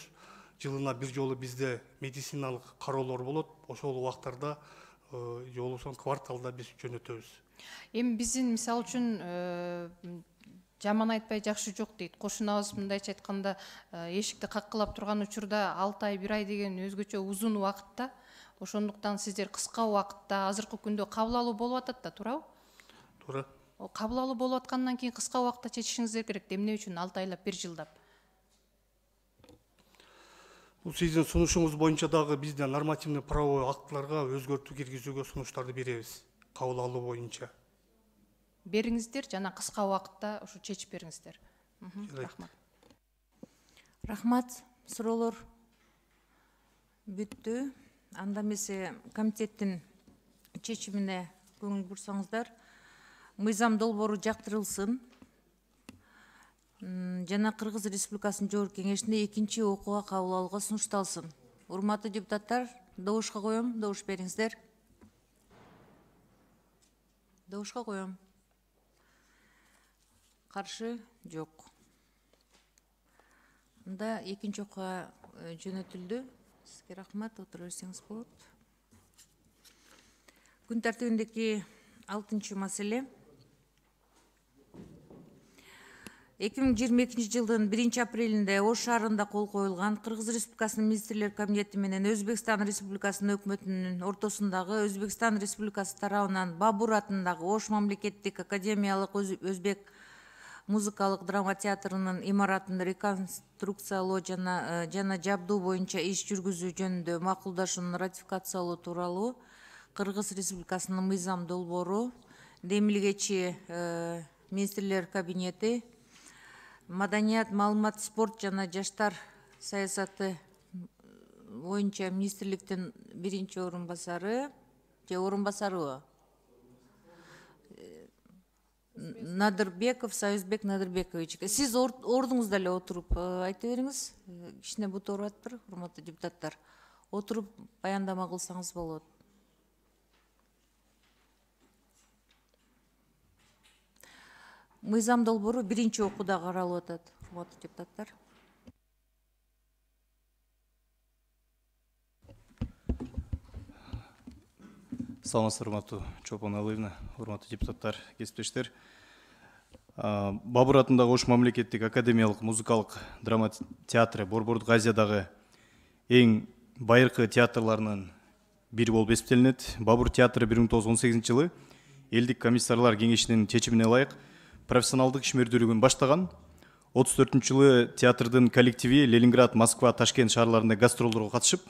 Жылына бир жолу бизде медициналык кароолор болот. Ошол убактарда же болбосо кварталда биз жөнөтөбүз. Эми биздин мисалы үчүн жаман айтпай жакшы жок дейт. Кошунабыз мындайча айтканда эшикти каккылап турган учурда 6 ай 1 ай деген өзгөчө узун убакытта. Ошондуктан сиздер кыска убакытта азыркы күндө кабыл алуу болуп атат да, туурабы? Туура. Кабыл алуу болуп аткандан кийин кыска убакытта чечишиңиздер керек. Эмне үчүн 6 айлап 1 жылдап? Бул сиздин сунушуңуз боюнча дагы бизде нормативный правовой актыларга өзгөртүү киргизүүгө сунуштарды беребиз. Кабыл алуу боюнча. Бериңиздер жана кыска убакытта ушу чечип бериңиздер. Рахмат. Рахмат. Суроолор бүттү. Анда эмесе комитеттин чечимине көңүл бурсаңыздар, мыйзам долбоору жактырылсын жана Кыргыз Республикасынын Жогорку Кеңешинде экинчи окууга кабыл алууга сунушталсын. Урматтуу депутаттар, добушка коем, добуш бериңиздер. Добушка коем. Каршы жок. Анда экинчи окууга жөнөтүлдү. Сизге рахмат, отура берсеңиз болот. Күн тартибиндеги 6-чы маселе. 2022 жылдын 1 апрелинде Ош шаарында кол коюлган Кыргыз Республикасынын Министрлер Кабинети менен Өзбекстан Республикасынын өкмөтүнүн ортосундагы Өзбекстан Республикасы тарабынан Бабур атындагы Ош мамлекеттик академиялык өзбек музыкалык драма театрынын имаратын реконструкциялоо жана жабдуу боюнча иш жүргүзүү жөнүндө макулдашууну ратификациялоо тууралуу Кыргыз Республикасынын мыйзам долбоору, демилгечи министрлер кабинети, маданият, маалымат, спорт жана жаштар саясаты боюнча министрликтин биринчи орун басары же орун басарыбы? Надырбеков Союзбек Надырбекович. Сиз ордуңузда эле отуруп айта бериңиз. Кичине бут ооруп атыптыр, урматтуу депутаттар. Отуруп баяндама кылсаңыз болот. Мыйзам долбоору биринчи окууда каралып атат, урматтуу депутаттар. Саламатсыздар, урматтуу Чолпон Алыевна, урматтуу депутаттар, кесиптештер. Бабур атындагы Ош мамлекеттик академиялык музыкалык драма театры Борбордук Азиядагы эң байыркы театрларынын бири болуп эсептелинет. Бабур театры 1918 жылы элдик комиссарлар кеңешинин чечимине ылайык профессионалдык ишмердүүлүгүн баштаган. 34 жылы театрдын коллективи Ленинград, Москва, Ташкент шаарларында гастролдорго катышып,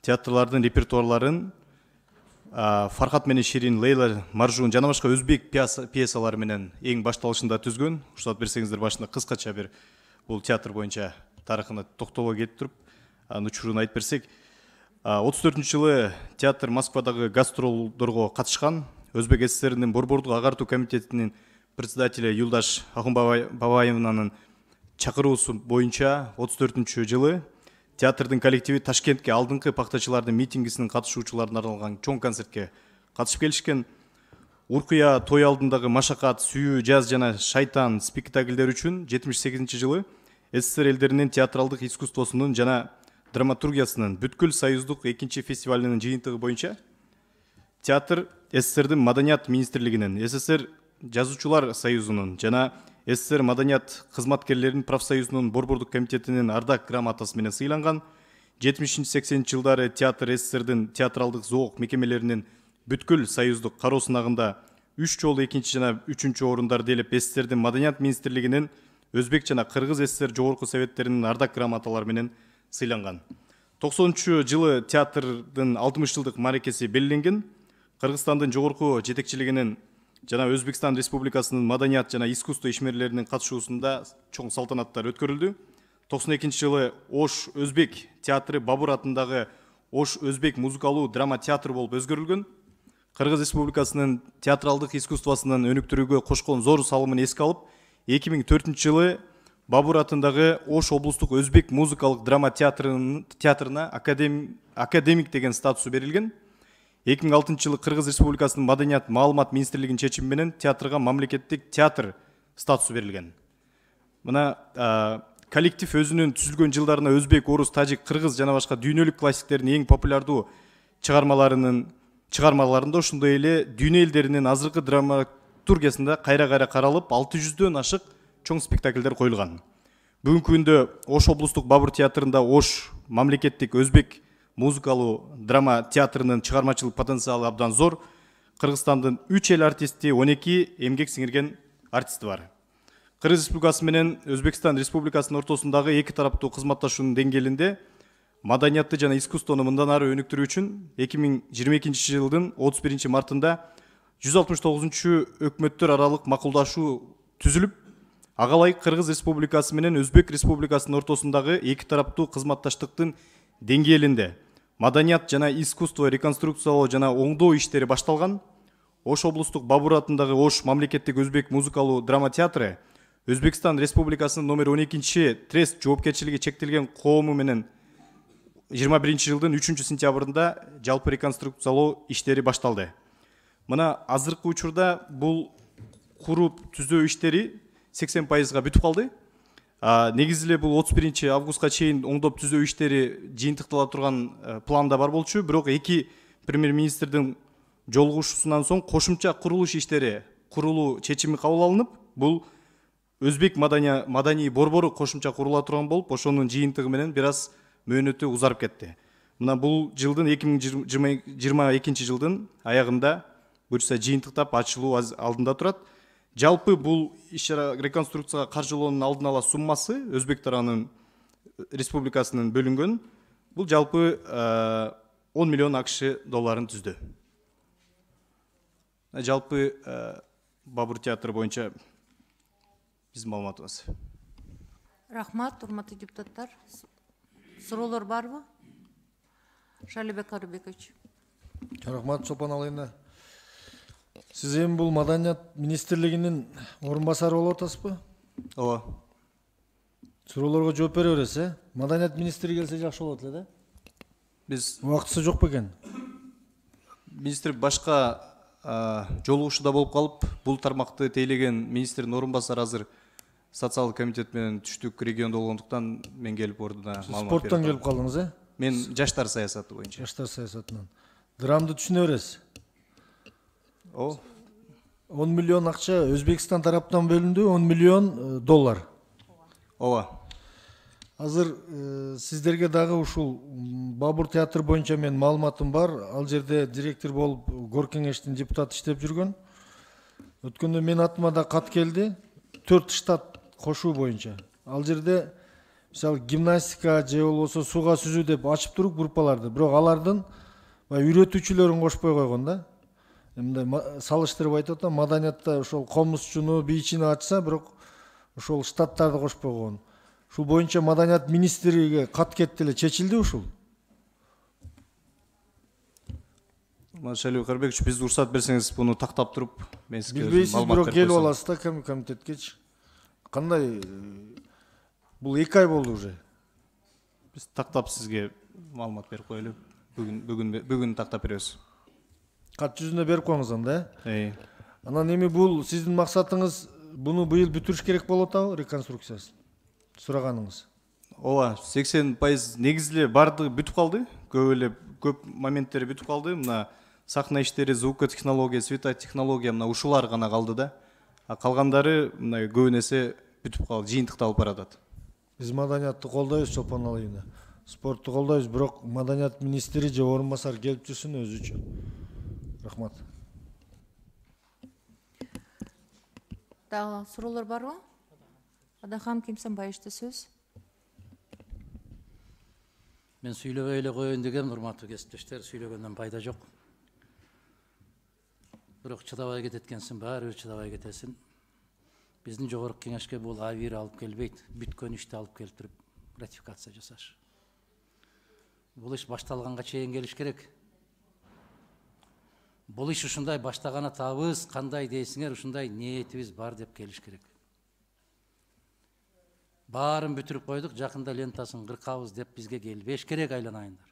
театрлардын репертуарларын Фархат менен Ширин, Лейла, Маржун жана башка өзбек пьесалары менен эң башталышында түзгөн. Уруксат берсеңиздер, башында кыскача бир бул театр боюнча тарыхына токтолго кетип туруп, учурун айтып берсек. 34 жылы театр Москвадагы гастролдорго катышкан. Өзбек СССРинин Борбордук агартуу комитетинин председателі Юлдаш Ахунбабаевнанын чакыруусу боюнча 34 жылы театрдын коллективи Ташкентке алдыңкы пактачылардын митингисинин катышуучуларына арналган чоң концертке катышып келишкен. Уркуя той алдындагы машакат, сүйүү, жаз жана шайтан спектакльдер үчүн 78 жылы СССР элдеринин театралдык искусствосунун жана драматургиясынын бүткүл союздук 2-чи фестивалынын жыйынтыгы боюнча театр СССРдин Маданият министрлигинин, СССР Жазуучулар союзунун жана СССР Маданият кызматкерлеринин профсоюзунун Борбордук комитетинин ардак грамотасы менен сыйланган. 70-80 жылдары театр СССРдин театралдык зоок мекемелеринин бүткүл союздук кароо сынагында 3 жолу 2-чи жана 3-чү орундарды ээлеп СССРдин Маданият министрлигинин Өзбек жана Кыргыз СССР жогорку советтеринин ардак грамоталары менен сыйланган. 90 жылы театрдын 60 жылдык мааракеси белгиленген. Кыргызстандын жогорку жетекчилигинин жана Өзбекстан Республикасынын маданият жана искусство ишмерлеринин катышуусунда чоң салтанаттар өткөрүлдү. 92 жылы Ош Өзбек театры Бабур атындагы Ош Өзбек музыкалуу драма театры болуп өзгөрүлгөн. Кыргыз Республикасынын театралдык искусствосунун өнүктүрүүгө кошкон зор салымын эске алып, 2004 жылы Бабур атындагы Ош облустук Өзбек музыкалык драма театрына академик деген статусу берилген. 2006 жылы Кыргыз Республикасынын Маданият, маалымат министрлигинин чечими менен театрга мамлекеттик театр статусу берилген. Мына коллектив өзүнүн түзүлгөн жылдарына өзбек, орус, тажик, кыргыз жана башка дүйнөлүк классиктердин эң популярдуу чыгармаларында ошондой эле дүйнө элдеринин азыркы драматургиясында кайра каралып, 600дөн ашык чоң спектакльдер коюлган. Бүгүнкү күндө Ош облустук Бабур театрында Ош мамлекеттик өзбек музыкалуу драма театрынын чыгармачылык потенциалы абдан зор. Кыргызстандын 3 эл артисти, 12 эмгек сиңирген артисти бар. Кыргыз Республикасы менен Өзбекстан Республикасынын ортосундагы эки тараптуу кызматташуунун деңгээлинде маданиятты жана искусствону мындан ары өнүктүрүү үчүн 2022 жылдын 31 мартында 169 өкмөттөр аралык макулдашуу түзүлүп, ага ылайык Кыргыз Республикасы менен Өзбек Республикасынын ортосундагы эки тараптуу кызматташтыктын деңгээлинде маданият жана искусство реконструкциялоо жана оңдоо иштери башталган. Ош облустук Бабур атындагы Ош мамлекеттик өзбек музыкалуу драма театры Өзбекстан Республикасынын номер 12-чи трест жоопкерчилиги чектелген коому менен 21 жылдын 3 сентябрында жалпы реконструкциялоо иштери башталды. Мына азыркы учурда бул куруп түзөө иштери 80%га бүтүп калды. Негизи эле бул 31 августка чейин оңдоп түзөө иштери жыйынтыктала турган планда бар болчу, бирок эки премьер-министрдин жолугушуусунан соң кошумча курулуш иштери курулуу чечими кабыл алынып, бул Өзбек маданий борбору кошумча курула турган болуп, ошонун жыйынтыгы менен бир аз мөөнөтү узарып кетти. Мына бул жылдын 2022 жылдын аягында буюрса жыйынтыктап ачылуу алдында турат. жалпы бул иш чара реконструкцияга каржылоонун алдын ала суммасы Өзбек тараынын республикасынын бөлүнгөн. Бул жалпы 10 миллион ақш долларын түздү. Жалпы Бабур театры боюнча биздин маалыматыбыз. Рахмат, урматтуу депутаттар. Суроолор барбы? Шалибек Арбекович. Рахмат, Чолпон Алыйна. Сиз эми бул Маданият министрлигинин орун басары болуп атасызбы? Ооба. Суроолорго жооп бере бересиз, Маданият министри келсе жакшы болот эле да? Биз Убактысы жок бекен? министр башка жолугушууда болуп калып, бул тармакты тейлеген министрдин орун басары азыр социалдык комитет менен түштүк региондо болгондуктан мен келип ордуна маалымат берип Спорттон келип калдыңыз, э? Мен жаштар саясаты боюнча. Жаштар саясатынан. Драмды түшүнө бересиз. 10 миллион акча Өзбекстан тараптан бөлүндү, 10 миллион доллар. Ооба. Азыр сиздерге дагы ушул Бабур театр боюнча мен маалыматым бар. Ал жерде директор болуп Гор кеңештин депутаты иштеп жүргөн. Өткөндө мен атыма да кат келди. 4 штат кошуу боюнча. Ал жерде мисалы гимнастика же болбосо сууга сүзүү деп ачып туруп группаларды. Бирок алардын үйрөтүүчүлөрүн кошпой койгон да. Мындай салыштырып айтып атам, Маданиятта ошол комузчуну, бийчини ачса, бирок ошол штаттарды кошпой койгон. Ушул боюнча Маданият министриге кат кетти эле, чечилди ушул. Шалибек Арбекович, биз уруксат берсеңиз, буну тактап туруп, мен сизге билбейсиз, бирок келип аласыз да комитеткечи. Кандай бул 2 ай болду уже. Биз тактап сизге маалымат берип коелу. Бүгүн тактап беребиз. Кат жүзүнө берип коюңуз анда, э? Анан эми бул сиздин максатыңыз буну быйыл бүтүрүш керек болуп атабы реконструкциясын? Сураганыңыз. Ооба, 80% негизли бардыгы бүтүп калды. Көп моменттери бүтүп калды. Мына сахна иштери, звукотехнология, светотехнология мына ушулар гана калды да. А калгандары мына көбүн эсе бүтүп калды, жыйынтыкталып баратат. Биз Маданиятты колдойбуз, Чолпон Алыйна. Спортту колдойбуз, бирок Маданият министри же орун басар келип жүрсүн өзүчө. Рахмат. Дагы суроолор барбы? Адахам Кимсанбаевичте сөз. Мен сүйлөбөй эле коеюн деген, урматтуу кесиптештер, сүйлөгөндөн пайда жок. Бирок чыдабай кететкенсиң, баары бир чыдабай кетесиң. Биздин жогорку кеңешке бул авир алып келбейт, бүткөн ишти алып келип туруп ратификация жасаш. Бул иш башталганга чейин келиш керек. Бул иш ушундай баштаган атабыз, кандай дейсиңер, ушундай ниетибиз бар деп келиш керек. Баарын бүтүрүп койдук, жакында лентасын кыркабыз деп бизге келбеш керек, айланайындар.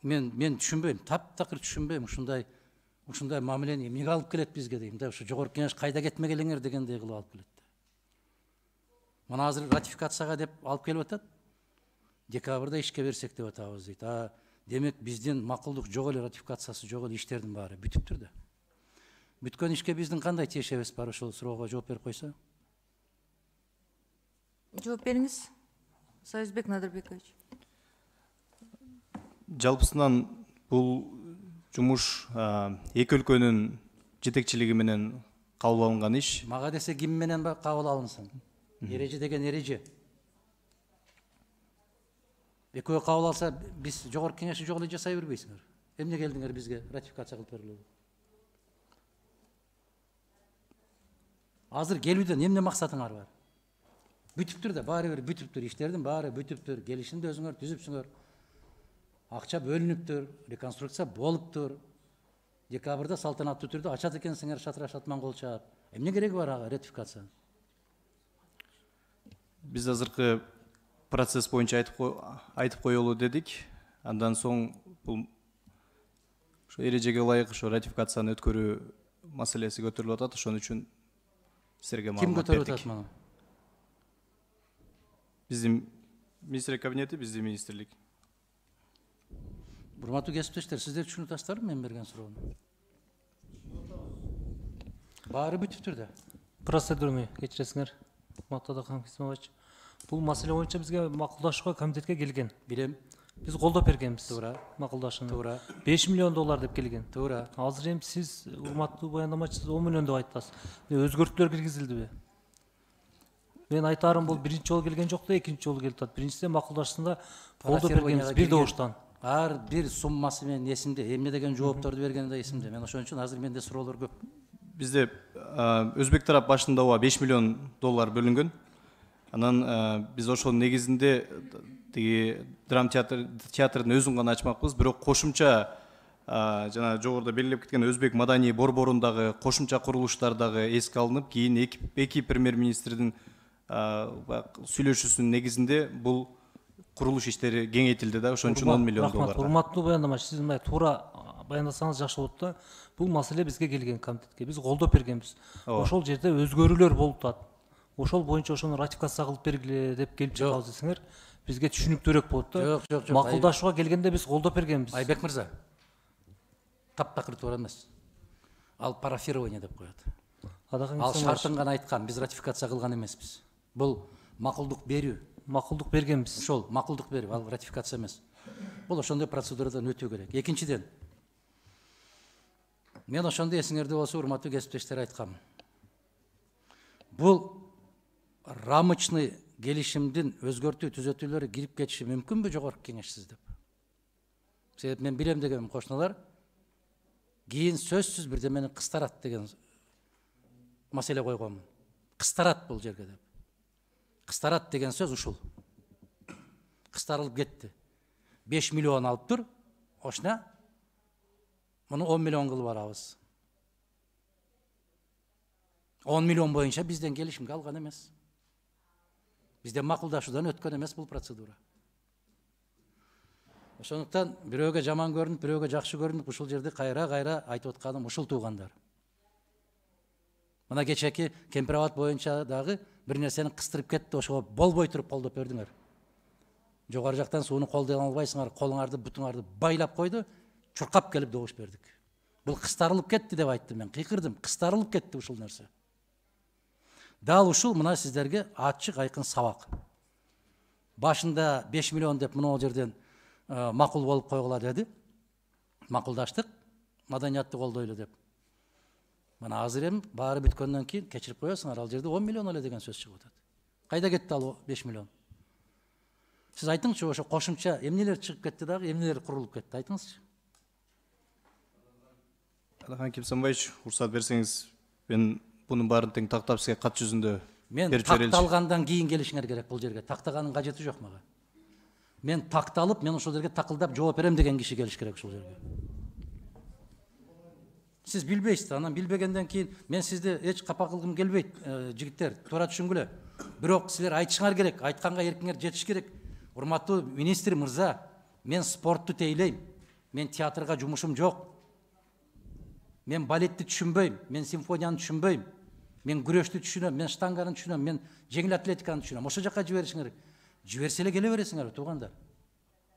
Мен түшүнбөйм, таптакыр түшүнбөйм, ушундай мамилени эмнеге алып келет бизге дейм да, ушу жогорку кеңеш кайда кетмегелиңер дегендей кылып алып келет. Мына азыр ратификацияга деп алып келип атат. Декабрда ишке берсек деп атабыз дейт. Демек биздин макулдук жок эле, ратификациясы жок эле, иштердин баары бүтүптүр да. Бүткөн ишке биздин кандай тиешебиз бар, ошол суроого жооп берип койсо? Жооп бериңиз, Союзбек Надырбекович. Жалпысынан бул жумуш эки өлкөнүн жетекчилиги менен кабыл алынган иш. Мага десе ким менен кабыл алынсын? Эреже деген эреже. Экөө кабыл алса, биз жогорку кеңешти жок эле жасай бербейсиңер. Эмне келдиңер бизге ратификация кылып берилүүгө? Азыр келүүдөн эмне максатыңар бар? Бүтүптүр да, баары бир бүтүптүр, иштердин баары бүтүптүр, келишимди өзүңөр түзүпсүңөр. Акча бөлүнүптүр, реконструкция болуптур. Декабрда салтанаттуу түрдө ачат экенсиңер, Шатыраш Атманкул чаап. Эмне кереги бар ага ратификация? Биз азыркы процесс боюнча айтып коелу дедик. Андан соң бул эрежеге ылайык ратификацияны өткөрүү маселеси көтөрүлүп атат. Ошон үчүн силерге маалымат бердик. Ким көтөрүп атат муну? Биздин министрлик кабинети, биздин министрлик. Урматтуу кесиптештер, сиздер түшүнүп атасыздарбы мен берген суроону? Баары бүтүптүр да. Процедурный кечиресиңер. Мактада Кимсанбаевич. Бул маселе боюнча бизге макулдашууга комитетке келген. Билем. Биз колдоп бергенбиз. Туура. Макулдашууну. Туура. 5 миллион доллар деп келген. Туура. Азыр эми сиз урматтуу баяндамачы 10 миллион деп айтасыз. Өзгөртүүлөр киргизилдиби? Мен айтарым бул биринчи жолу келген жок да, экинчи жолу келип атат. Биринчисинде макулдашында колдоп бергенбиз бир добуштан. Ар бир суммасы менен эсимде, эмне деген жоопторду бергени да эсимде. Мен ошон үчүн азыр менде суроолор көп. Бизде өзбек тарап башында 5 миллион доллар бөлүнгөн. Анан биз ошол негизинде тиги драма театрдын өзүн гана ачмакпыз, бирок кошумча жана жогоруда белгилеп кеткен өзбек маданий борборундагы кошумча курулуштар дагы эске алынып, кийин эки премьер-министрдин сүйлөшүүсүнүн негизинде бул курулуш иштери кеңейтилди да, ошон үчүн 10 миллион доллар. Урматтуу баяндамачы, сиз мындай туура баяндасаңыз жакшы болот да. Бул маселе бизге келген комитетке, биз колдоп бергенбиз. Ошол жерде өзгөрүүлөр болуп атат. Ошол боюнча ошону ратификация кылып бергиле деп келип чыкабыз десеңер, бизге түшүнүктүүрөөк болот да. Жок. Макулдашууга келгенде биз колдоп бергенбиз. Айбек мырза, таптакыр туура эмес. Ал парафирование деп коет. Ал шартын гана айткан, биз ратификация кылган эмеспиз. Бул макулдук берүү. Макулдук бергенбиз. Ошол макулдук берүү, ал ратификация эмес. Бул ошондой процедурадан өтүү керек. Экинчиден, мен ошондо эсиңерде болсо, урматтуу кесиптештер, айткам. Бул рамочный келишимдин өзгөртүү түзөтүүлөрү кирип кетиши мүмкүнбү жогорку кеңешсиз деп. Себеп мен билем деген кошуналар кийин сөзсүз бирдемени кыстарат деген маселе койгонмун. Кыстарат бул жерге деп. Кыстарат деген сөз ушул. Кыстарылып кетти. 5 миллион алып тур, ошна муну 10 миллион кылып барабыз. 10 миллион боюнча бизден келишимге алган эмес. Бизден макулдашуудан өткөн эмес бул процедура. Ошондуктан бирөөгө жаман көрүнүп, бирөөгө жакшы көрүнүп, ушул жерде кайра айтып атканым ушул туугандар. Мына кечеки Кемпирабад боюнча дагы бир нерсени кыстырып кетти, ошого болбой туруп колдоп бердиңер. Жогору жактан сууну колдой албайсыңар, колуңарды, бутуңарды байлап койду, чуркап келип добуш бердик. Бул кыстарылып кетти деп айттым мен, кыйкырдым, кыстарылып кетти ушул нерсе. Дал ушул мына сиздерге ачык айкын сабак. Башында 5 миллион деп мына жерден макул болуп койгула деди. Макулдаштык, маданиятты колдойлу деп. Мына азыр эми баары бүткөндөн кийин кечирип коесуңар, ал жерде 10 миллион эле деген сөз чыгып атат. Кайда кетти ал 5 миллион? Сиз айтыңызчы, ошо кошумча эмнелер чыгып кетти дагы, эмнелер курулуп кетти, айтыңызчы. Алихан Кимсанбаевич, уруксат берсеңиз, мен бунун баарын тең тактап сизге кат жүзүндө берип жибереличи. Мен такталгандан кийин келишиңер керек бул жерге. Тактаганын кажети жок мага. Мен такталып, мен ошол жерге такылдап жооп берем деген киши келиш керек ушул жерге. Сиз билбейсиз, анан билбегенден кийин мен сизди эч капа кылгым келбейт, жигиттер, туура түшүнгүлө. Бирок силер айтышыңар керек, айтканга эркиңер жетиш керек. Урматтуу министр мырза, мен спортту тейлейм. Мен театрга жумушум жок. Мен балетти түшүнбөйм, мен симфонияны түшүнбөйм. Мен күрөштү түшүнөм, мен штанганы түшүнөм, мен жеңил атлетиканы түшүнөм. Ошол жака жиберишиңер керек. Жиберсе эле келе бересиңер, туугандар.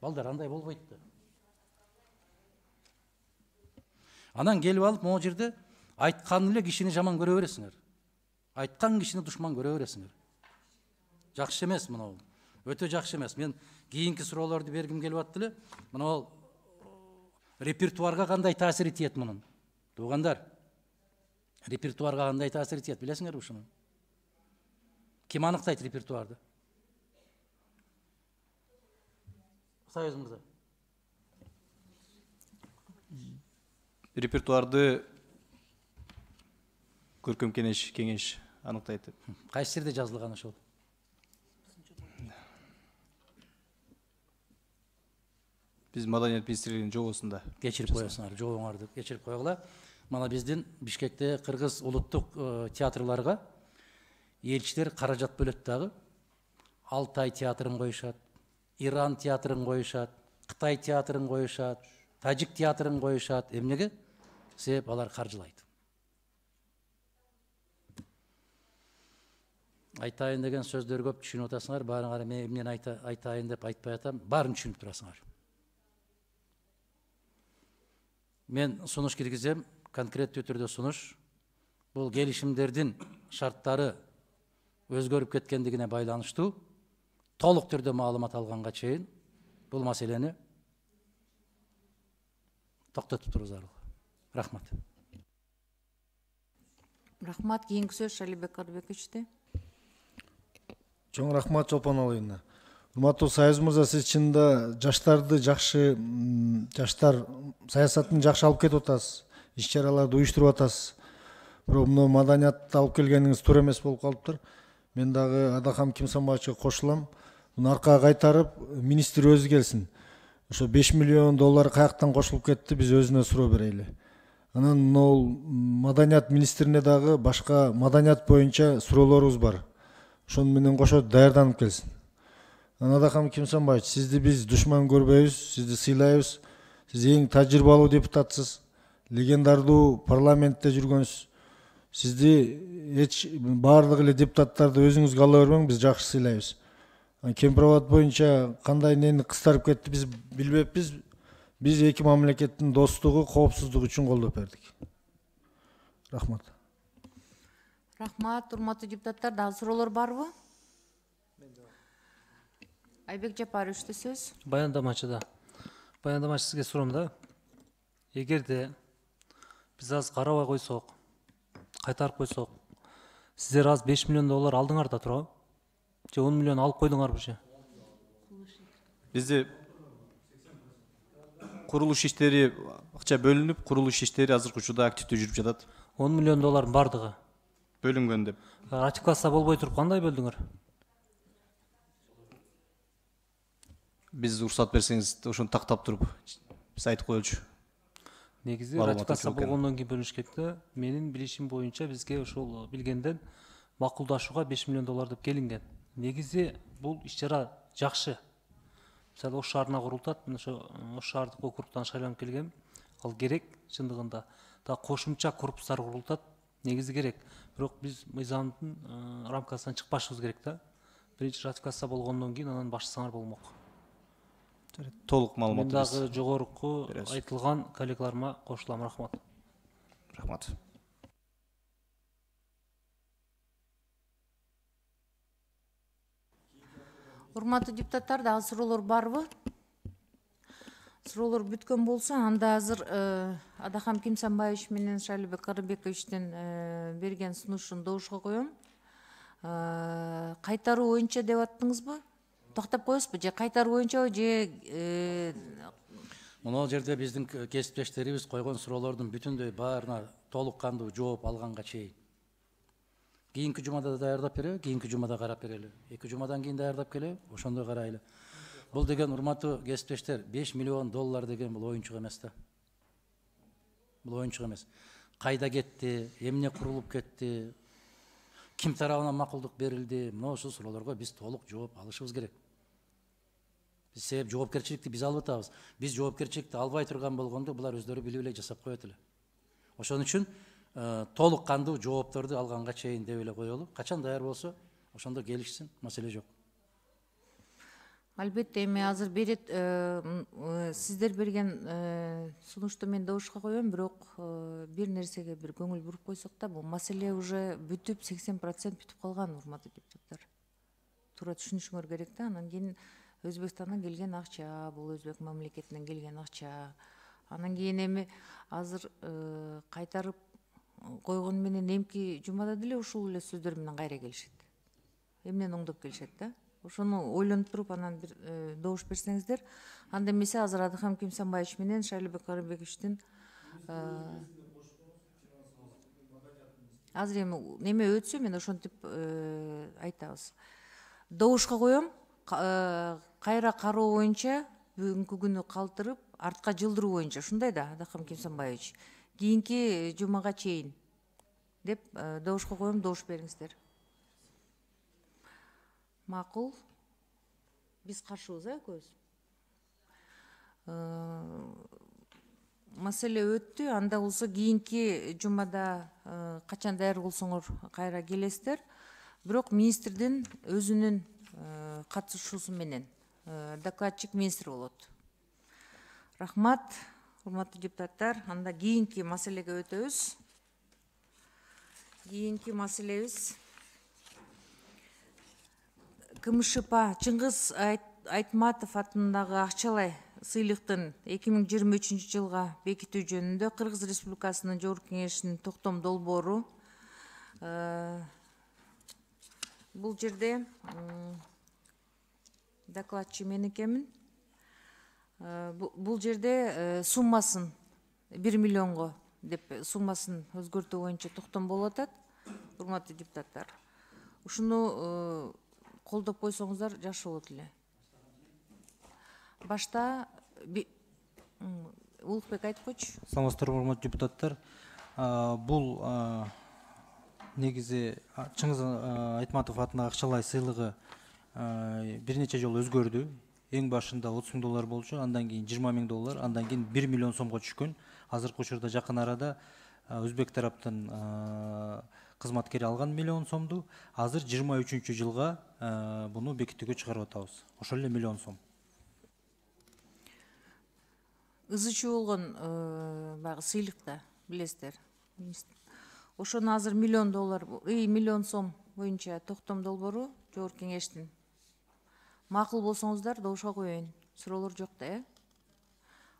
Балдар, андай болбойт да. Анан келип алып, могу жерде айткан эле кишини жаман көрө бересиңер. Айткан кишини душман көрө бересиңер. Жакшы эмес мына бул. Өтө жакшы эмес. Мен кийинки суроолорду бергим келип атты эле. Мына репертуарга кандай таасири тиет мунун? Туугандар, репертуарга кандай таасири тиет, билесиңерби ушуну? Ким аныктайт репертуарды? Союз мырза. Репертуарды көркөм кеңеш аныктайт. Кайсы жерде жазылган ошол? Биз Маданият министрлигинин жобосунда. Кечирип коесуңар, жобоңарды кечирип койгула. Мана биздин Бишкекте кыргыз улуттук театрларга элчилер каражат бөлөт дагы. Алтай театрын коюшат, Иран театрын коюшат, Кытай театрын коюшат, Тажик театрын коюшат. Эмнеге? Себеп алар каржылайт. Айтайын деген сөздөр көп түшүнүп атасыңар, баарыңар мен эмнени айтайын деп айтпай атам, баарын түшүнүп турасыңар. Мен сунуш киргизем, конкреттүү түрдө сунуш. Бул келишимдердин шарттары өзгөрүп кеткендигине байланыштуу толук түрдө маалымат алганга чейин бул маселени токтотуп туруу зарыл. Рахмат. Рахмат. Кийинки сөз Шалибек Карыбековичте. Чоң рахмат Чолпон Алыевна. Урматтуу Саяз мырза, сиз чынында жаштарды жакшы, жаштар саясатын жакшы алып кетип атасыз, иш чараларды уюштуруп атасыз. Бирок мына маданиятты алып келгениңиз туура эмес болуп калыптыр. Мен дагы Адахам Кимсанбаевичке кошулам. Муну аркага кайтарып, министр өзү келсин. Ошо 5 миллион доллар каяктан кошулуп кетти, биз өзүнө суроо берели. Анан могул маданият министрине дагы башка маданият боюнча суроолорубуз бар. Ошону менен кошо даярданып келсин. Адахам Кимсанбаевич, сизди биз душман көрбөйбүз, сизди сыйлайбыз. Сиз эң тажрыйбалуу депутатсыз, легендардуу парламентте жүргөнсүз. Сизди баардык эле депутаттарды өзүңүзгө ала бербең, биз жакшы сыйлайбыз. Кемпировод боюнча кандай нени кыстарып кетти биз билбеппиз. Биз эки мамлекеттин достугу, коопсуздугу үчүн колдоп бердик. Рахмат. Рахмат. Урматтуу депутаттар, дагы суроолор барбы? Айбек Жапаровичте сөз. Баяндамачыда. Баяндамачы сизге суроом да. Эгерде биз аз карабай койсок, кайтарып койсок, сиздер аз 5 миллион доллар алдыңар да туурабы? Же 10 миллион алып койдуңарбы же? Бизде курулуш иштери акча бөлүнүп, курулуш иштери азыркы учурда активдүү жүрүп жатат. 10 миллион доллардын бардыгы Бөлүнгөн деп. ратификация болбой туруп кандай бөлдүңөр? Биз уруксат берсеңиз, ошону тактап туруп биз айтып коелучу. Негизи ратификация болгондон кийин бөлүш керек да. Менин билишим боюнча бизге ошол билгенден макулдашууга 5 миллион доллар деп келинген. Негизи бул иш-чара жакшы. Мисалы Ош шаарына курултат, ошо Ош шаардык округтан шайланып келгем. Ал керек чындыгында. Да кошумча корпустар курултат. Негизи керек. Бирок биз мыйзамдын рамкасынан чыкпашыбыз керек да. Биринчи ратификация болгондон кийин анан баштасаңар болмок. Толук маалымат. Мен дагы жогорку айтылган коллегаларыма кошулам. Рахмат. Рахмат. Урматтуу депутаттар, дагы суроолор барбы? Суроолор бүткөн болсо, анда азыр Адахам Кимсанбаевич менен Шалибек Карыбековичтин берген сунушун добушка коем. Кайтаруу боюнча деп аттыңызбы? Токтоп коесузбу же кайтаруу боюнча же Мына жерде биздин кесиптештерибиз койгон суроолордун бүтүндөй баарына толук кандуу жооп алганга чейин. Кийинки жумада да даярдап берели, кийинки жумада карап берели. 2 жумадан кийин даярдап келели, ошондой карайлы. Бул деген урматтуу кесиптештер, 5 миллион доллар деген бул оюнчук эмес да. Бул оюнчук эмес. Кайда кетти, эмне курулуп кетти, ким тарабынан макулдук берилди, мына ушул суроолорго биз толук жооп алышыбыз керек. Биз себеп жоопкерчиликти биз алып атабыз. Биз жоопкерчиликти албай турган болгондо булар өздөрү билип эле жасап коет эле. Ошон үчүн толук кандуу жоопторду алганга чейин деп эле коелу. Качан даяр болсо, ошондо келишсин, маселе жок. Албетте, эми азыр сиздер берген сунушту мен добушка коем, бирок бир нерсеге бир көңүл буруп койсок да, бул маселе уже бүтүп 80% бүтүп калган, урматтуу депутаттар. Туура түшүнүшүңөр керек да. Анан кийин Өзбекстандан келген акча, бул Өзбек мамлекетинен келген акча. Анан кийин эми азыр кайтарып койгон менен эмки жумада деле ушул эле сөздөр менен кайра келишет. Эмнени оңдоп келишет да? Ошону ойлонуп туруп анан бир добуш берсеңиздер. Анда эмесе азыр Адахам Кимсанбаевич менен Шалибек Карыбековичтин азыр эми неме өтсө мен ошентип айтабыз. Добушка коем, кайра кароо боюнча бүгүнкү күнү калтырып, артка жылдыруу боюнча. Ушундай да, Адахам Кимсанбаевич. Кийинки жумага чейин деп добушка коем, добуш бериңиздер. Макул. Биз каршыбыз, экөөбүз. Маселе өттү. Анда болсо кийинки жумада качан даяр болсоңор кайра келесиздер. Бирок министрдин өзүнүн катышуусу менен докладчик министр болот. Рахмат, урматтуу депутаттар. Анда кийинки маселеге өтөбүз. Кийинки маселебиз КМШП Чыңгыз Айтматов атындагы акчалай сыйлыктын 2023 жылга бекитүү жөнүндө Кыргыз Республикасынын Жогорку Кеңешинин токтом долбоору. Бул жерде докладчы мен экенмин. Бул жерде суммасын 1 миллионго деп суммасын өзгөртүү боюнча токтом болуп атат. Урматтуу депутаттар, ушуну колдоп койсоңуздар жакшы болот эле. Башта Улукбек айтып койчу. Саламатсыздарбы, урматтуу депутаттар. Бул негизи Чыңгыз Айтматов атындагы акчалай сыйлыгы бир нече жолу өзгөрдү. Эң башында 30 000 доллар болчу, андан кийин 20 000 доллар, андан кийин 1 миллион сомго түшкөн. Азыркы учурда жакын арада өзбек тараптын кызматкери алган миллион сомду. Азыр 23 жылга буну бекитүүгө чыгарып атабыз. Ошол эле миллион сом. Ызы чуу болгон баягы сыйлыкта билесиздер. Ошону азыр миллион доллар, миллион сом боюнча токтом долбоору Жогорку Кеңештин. Макул болсоңуздар добушка коеюн. Суроолор жок да,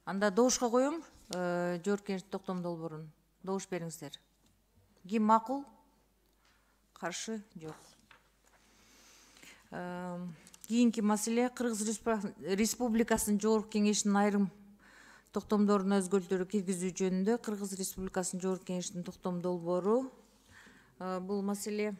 Анда добушка коем Жогорку Кеңештин токтом долбоорун. Добуш бериңиздер. Ким макул? Каршы жок. Кийинки маселе Кыргыз Республикасынын Жогорку Кеңешинин айрым токтомдоруна өзгөртүүлөр киргизүү жөнүндө Кыргыз Республикасынын Жогорку Кеңешинин токтом долбоору. Бул маселе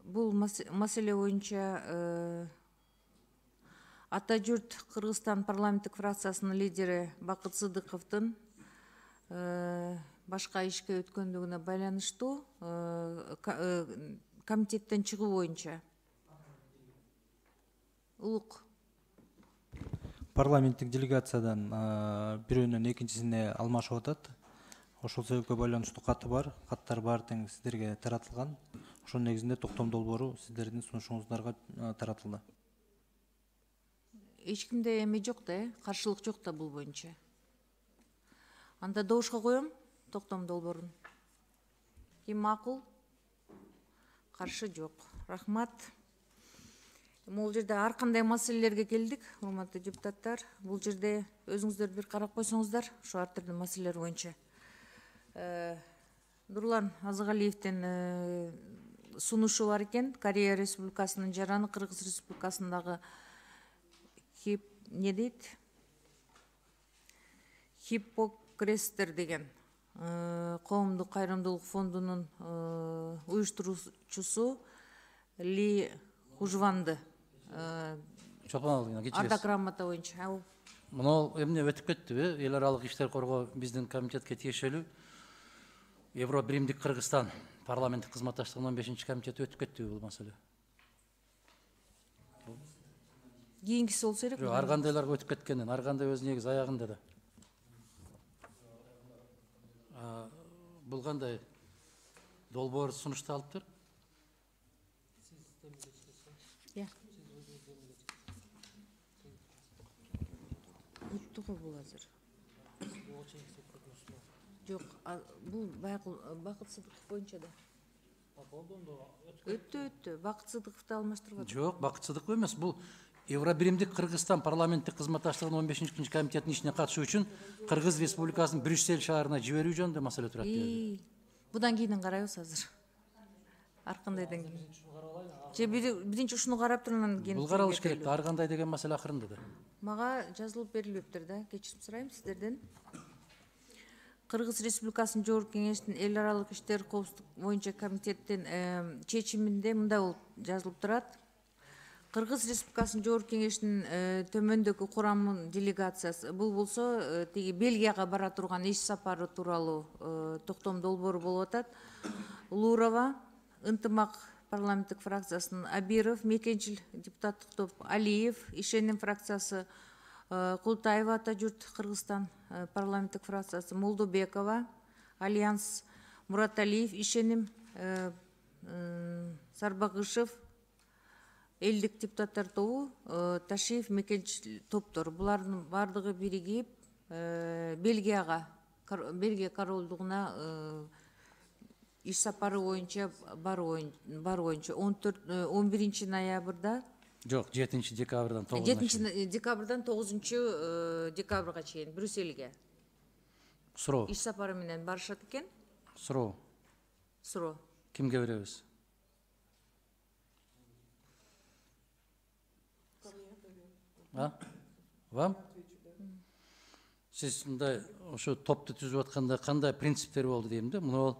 Бул маселе боюнча Ата журт Кыргызстан парламенттик фракциясынын лидери Бакыт Сыдыковдун башка ишке өткөндүгүнө байланыштуу комитеттен чыгуу боюнча. Улук. Парламенттик делегациядан бирөөнөн экинчисине алмашып атат. Ошол себепке байланыштуу каты бар, каттар баары тең сиздерге таратылган. Ошол негизинде токтом долбоору сиздердин сунушуңуздарга таратылды. Эч кимде эме жок да, каршылык жок да бул боюнча. Анда добушка коем токтом долбоорун. Ким макул? Каршы жок. Рахмат. Бул жерде ар кандай маселелерге келдик, урматтуу депутаттар. Бул жерде өзүңүздөр бир карап койсоңуздар, ошо ар түрдүү маселелер боюнча. Нурлан Азыгалиевдин сунушу бар экен. Корея Республикасынын жараны Кыргыз Республикасындагы не дейт? Хиппокрестер деген коомдук кайрымдуулук фондунун уюштуруучусу Ли Хужванды Ардак грамота боюнча. Мына эмне өтүп кеттиби? Эл аралык иштер коргоо биздин комитетке тиешелүү. Евро биримдик Кыргызстан парламенттик кызматташтыгынын 15-чи комитети өтүп кеттиби бул маселе? Кийинкиси болсо керек. Ар кандайларга өтүп кеткенден, ар кандай өз негиз аягында да. Бул кандай долбоор сунушталыптыр? Өттү го бул азыр. Жок, бул Бакыт Сыдыков боюнча да. Өттү. Бакыт Сыдыковду алмаштырып. Жок, Бакыт Сыдыков эмес. Бул Евро биримдик Кыргызстан парламенттик кызматташтыгынын 15-чи комитетинин ишине катышуу үчүн Кыргыз Республикасынын Брюссель шаарына жиберүү жөнүндө маселе турат. Будан кийин карайбыз азыр. Ар кандайдан кийин. Же биринчи ушуну карап тургандан кийин. Бул каралыш керек. Ар кандай деген маселе акырында да. Мага жазылып берилиптир да. Кечирим сурайм сиздерден. Кыргыз Республикасынын Жогорку Кеңештин эл аралык иштер коопсуздук боюнча комитеттин чечиминде мындай болуп жазылып турат. Кыргыз Республикасынын Жогорку Кеңештин төмөндөгү курамынын делегациясы, бул болсо тиги Бельгияга бара турган иш сапары тууралуу токтом долбоору болуп атат. Улурова, Ынтымак парламенттик фракциясынын Абиров, Мекенчил депутаттык топ Алиев, Ишеним фракциясы Култаева Ата журт Кыргызстан парламенттик фракциясы Молдобекова, Альянс Мураталиев, Ишеним Сарбагышев, элдик депутаттар тобу Ташиев Мекенчил топтор. Булардын бардыгы биригип Бельгияга Бельгия королдугуна иш сапары боюнча баруу боюнча 11 ноябрда Жоқ, 7 декабрдан 9 7 декабрдан 9 декабрга чейин Брюссельге суроо иш сапары менен барышат экен. суроо Суроо. кимге беребиз? Вам? Сиз мындай ошо топту түзүп атканда кандай принциптер болду дейм да? Мына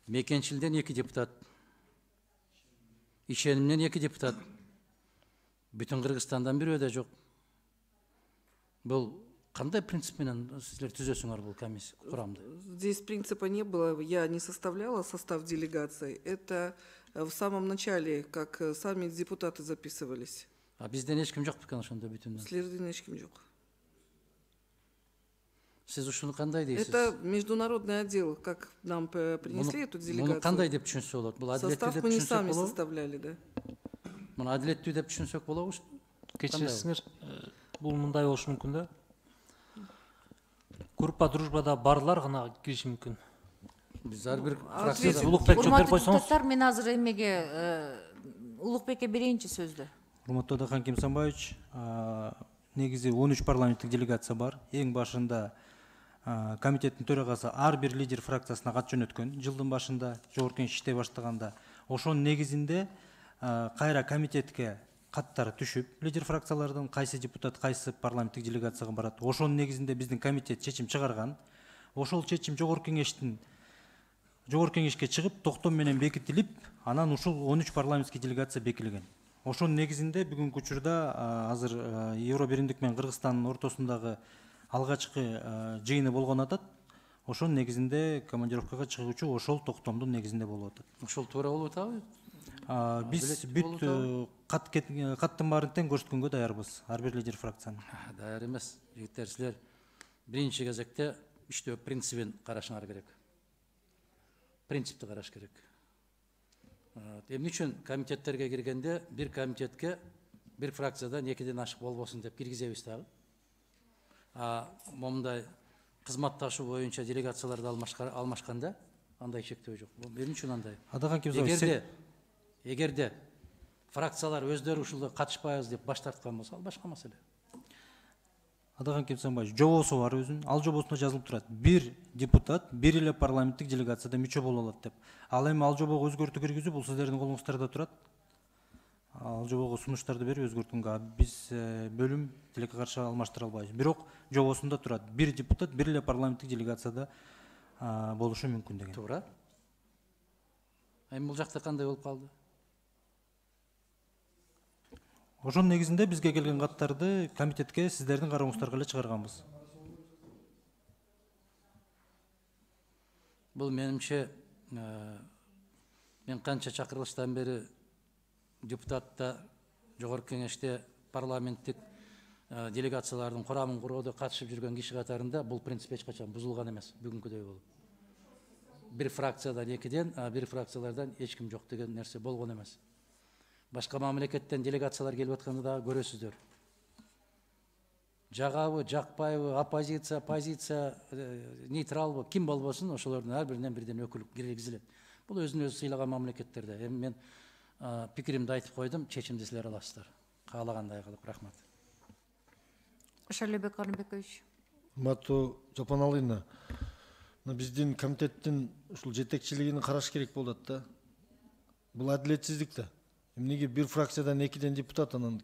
мекенчилден 2 депутат, ишенимден 2 депутат, бүтүн Кыргызстандан бирөө да жок. Бул кандай принцип менен силер түзөсүңөр бул комиссия курамды? Здесь принципа не было, я не составляла состав делегации. Это в самом начале, как сами депутаты записывались. А бизден эч ким жок бекен ошондо бүтүнөн? Силерден эч ким жок. Сиз ушуну кандай дейсиз? Это международный отдел, как нам принесли эту делегацию. Муну кандай деп түшүнсө болот? Бул адилеттүү Состав деп мы не түшүнсөк сами болобу? составляли, да. Муну адилеттүү деп түшүнсөк болобу? Кечиресиңер, бул мындай болушу мүмкүн да. Группа дружбада барлар гана кириши мүмкүн. Биз ар бир фракцияда Улукбек жооп берип койсоңуз. Депутаттар, мен азыр эмеге Улукбекке берейинчи сөздү. Урматтуу Адахан Кемсанбаевич, негизи 13 парламенттик делегация бар. Эң башында комитеттин төрагасы ар бир лидер фракциясына кат жөнөткөн. Жылдын башында жогорку кеңеш иштей баштаганда ошонун негизинде кайра комитетке каттар түшүп, лидер фракциялардын кайсы депутат, кайсы парламенттик делегацияга барат. Ошонун негизинде биздин комитет чечим чыгарган. Ошол чечим жогорку кеңешке чыгып, токтом менен бекитилип, анан ушул 13 парламенттик делегация бекилген. Ошонун негизинде бүгүнкү учурда азыр Евро биримдик менен Кыргызстандын ортосундагы алгачкы жыйыны болгон атат. Ошонун негизинде командировкага чыгуучу ошол токтомдун негизинде болуп атат. Ошол туура болуп атабы? Биз бүт каттын баарын тең көрсөткөнгө даярбыз, ар бир лидер фракциянын. Даяр эмес. Жигиттер, силер биринчи кезекте иштөө принцибин карашыңар керек. Принципти караш керек. Эмне үчүн комитеттерге киргенде бир комитетке бир фракциядан 2ден ашык болбосун деп киргизебиз дагы. Момундай кызматташуу боюнча делегацияларды алмашканда андай чектөө жок. Эмне үчүн андай? Эгерде фракциялар өздөрү ушул катышпайбыз деп баш тарткан болсо, ал башка маселе. Адахан Кемсанбаевич, жобосу бар өзүнүн, ал жобосунда жазылып турат. Бир депутат, бир эле парламенттик делегацияда мүчө боло алат деп. Ал эми ал жобого өзгөртүү киргизүү бул сиздердин колуңуздарда турат. Ал жобого сунуштарды берип өзгөртүүгө биз бөлүм тилекке каршы алмаштыра албайбыз. Бирок жобосунда турат. Бир депутат, бир эле парламенттик делегацияда болушу мүмкүн деген. Туура. Эми бул жакта кандай болуп калды? Ошонун негизинде бизге келген каттарды комитетке сиздердин карооңуздарга эле чыгарганбыз. Бул менимче мен канча чакырылыштан бери депутатта, жогорку кеңеште парламенттик делегациялардын курамын куроодо катышып жүргөн киши катарында бул принцип эч качан бузулган эмес, бүгүнкүдөй болуп. Бир фракциядан 2ден, бир фракциялардан эч ким жок деген нерсе болгон эмес. Башка мамлекеттен делегациялар келип атканда да көрөсүздөр. Жагабы, жакпайбы, оппозиция, позиция, нейтралбы, ким болбосун, ошолордун ар биринен бирден өкүл киргизилет. Бул өзүн өзү сыйлаган мамлекеттерде. Эми мен пикиримди айтып койдум, чечимди силер аласыздар. Каалагандай кылып, рахмат. Шалебек Карымбекович. Урматтуу Чолпон Алыйна, биздин комитеттин ушул жетекчилигин караш керек болот да. Бул адилетсиздик да. Эмнеге бир фракциядан 2ден депутат, анан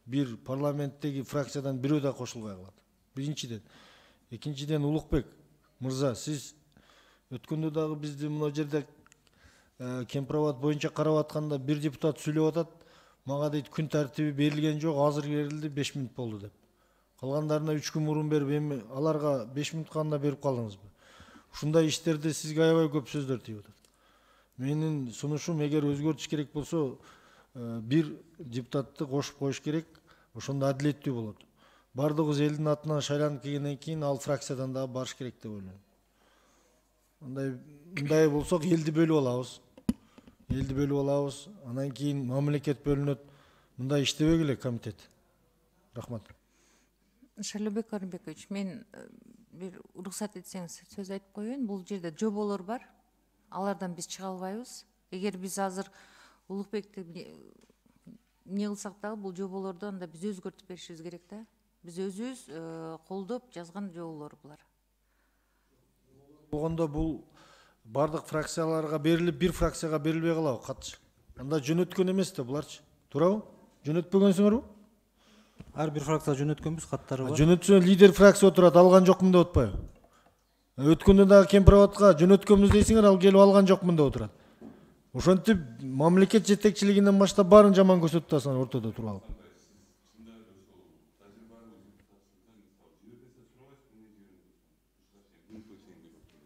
бир парламенттеги фракциядан бирөө да кошулбай калат. Биринчиден. Экинчиден, Улукбек мырза, сиз өткөндө дагы бизди мына жерде кемпироват боюнча карап атканда бир депутат сүйлөп атат, мага дейт күн тартиби берилген жок, азыр берилди, 5 мүнөт болду деп. Калгандарына 3 күн мурун берип, эми аларга 5 мүнөт калганда берип калдыңызбы? Ушундай иштерде сизге аябай көп сөздөр тийип атат. Менин сунушум, эгер өзгөртүш керек болсо, бир депутатты кошуп коюш керек, ошондо адилеттүү болот. Бардыгыбыз элдин атынан шайланып келгенден кийин ал фракциядан да барыш керек деп ойлойм. Мындай болсок элди бөлүп алабыз. Элди бөлүп алабыз, анан кийин мамлекет бөлүнөт. Мындай иштебегиле комитет. Рахмат. Шалебек Карымбекович, мен бир уруксат этсеңиз сөз айтып коеюн. Бул жерде жоболор бар. Алардан биз чыга албайбыз. Эгер биз азыр Улукбекти эмне кылсак дагы бул жоболорду анда биз өзгөртүп беришибиз керек да. Биз өзүбүз колдоп жазган жоболор булар. Болгондо бул бардык фракцияларга берилип, бир фракцияга берилбей калабы катчы? Анда жөнөткөн эмес да буларчы. Туурабы? Жөнөтпөгөнсүңөрбү? Ар бир фракция жөнөткөнбүз, каттары бар. Жөнөтсө лидер фракция отурат, алган жокмун деп атпайбы? Өткөндө дагы Кемпироватка жөнөткөнбүз дейсиңер, ал келип алган жокмун деп отурат. Ошентип мамлекет жетекчилигинен баштап баарын жаман көрсөтүп атасыңар ортодо туруп алып.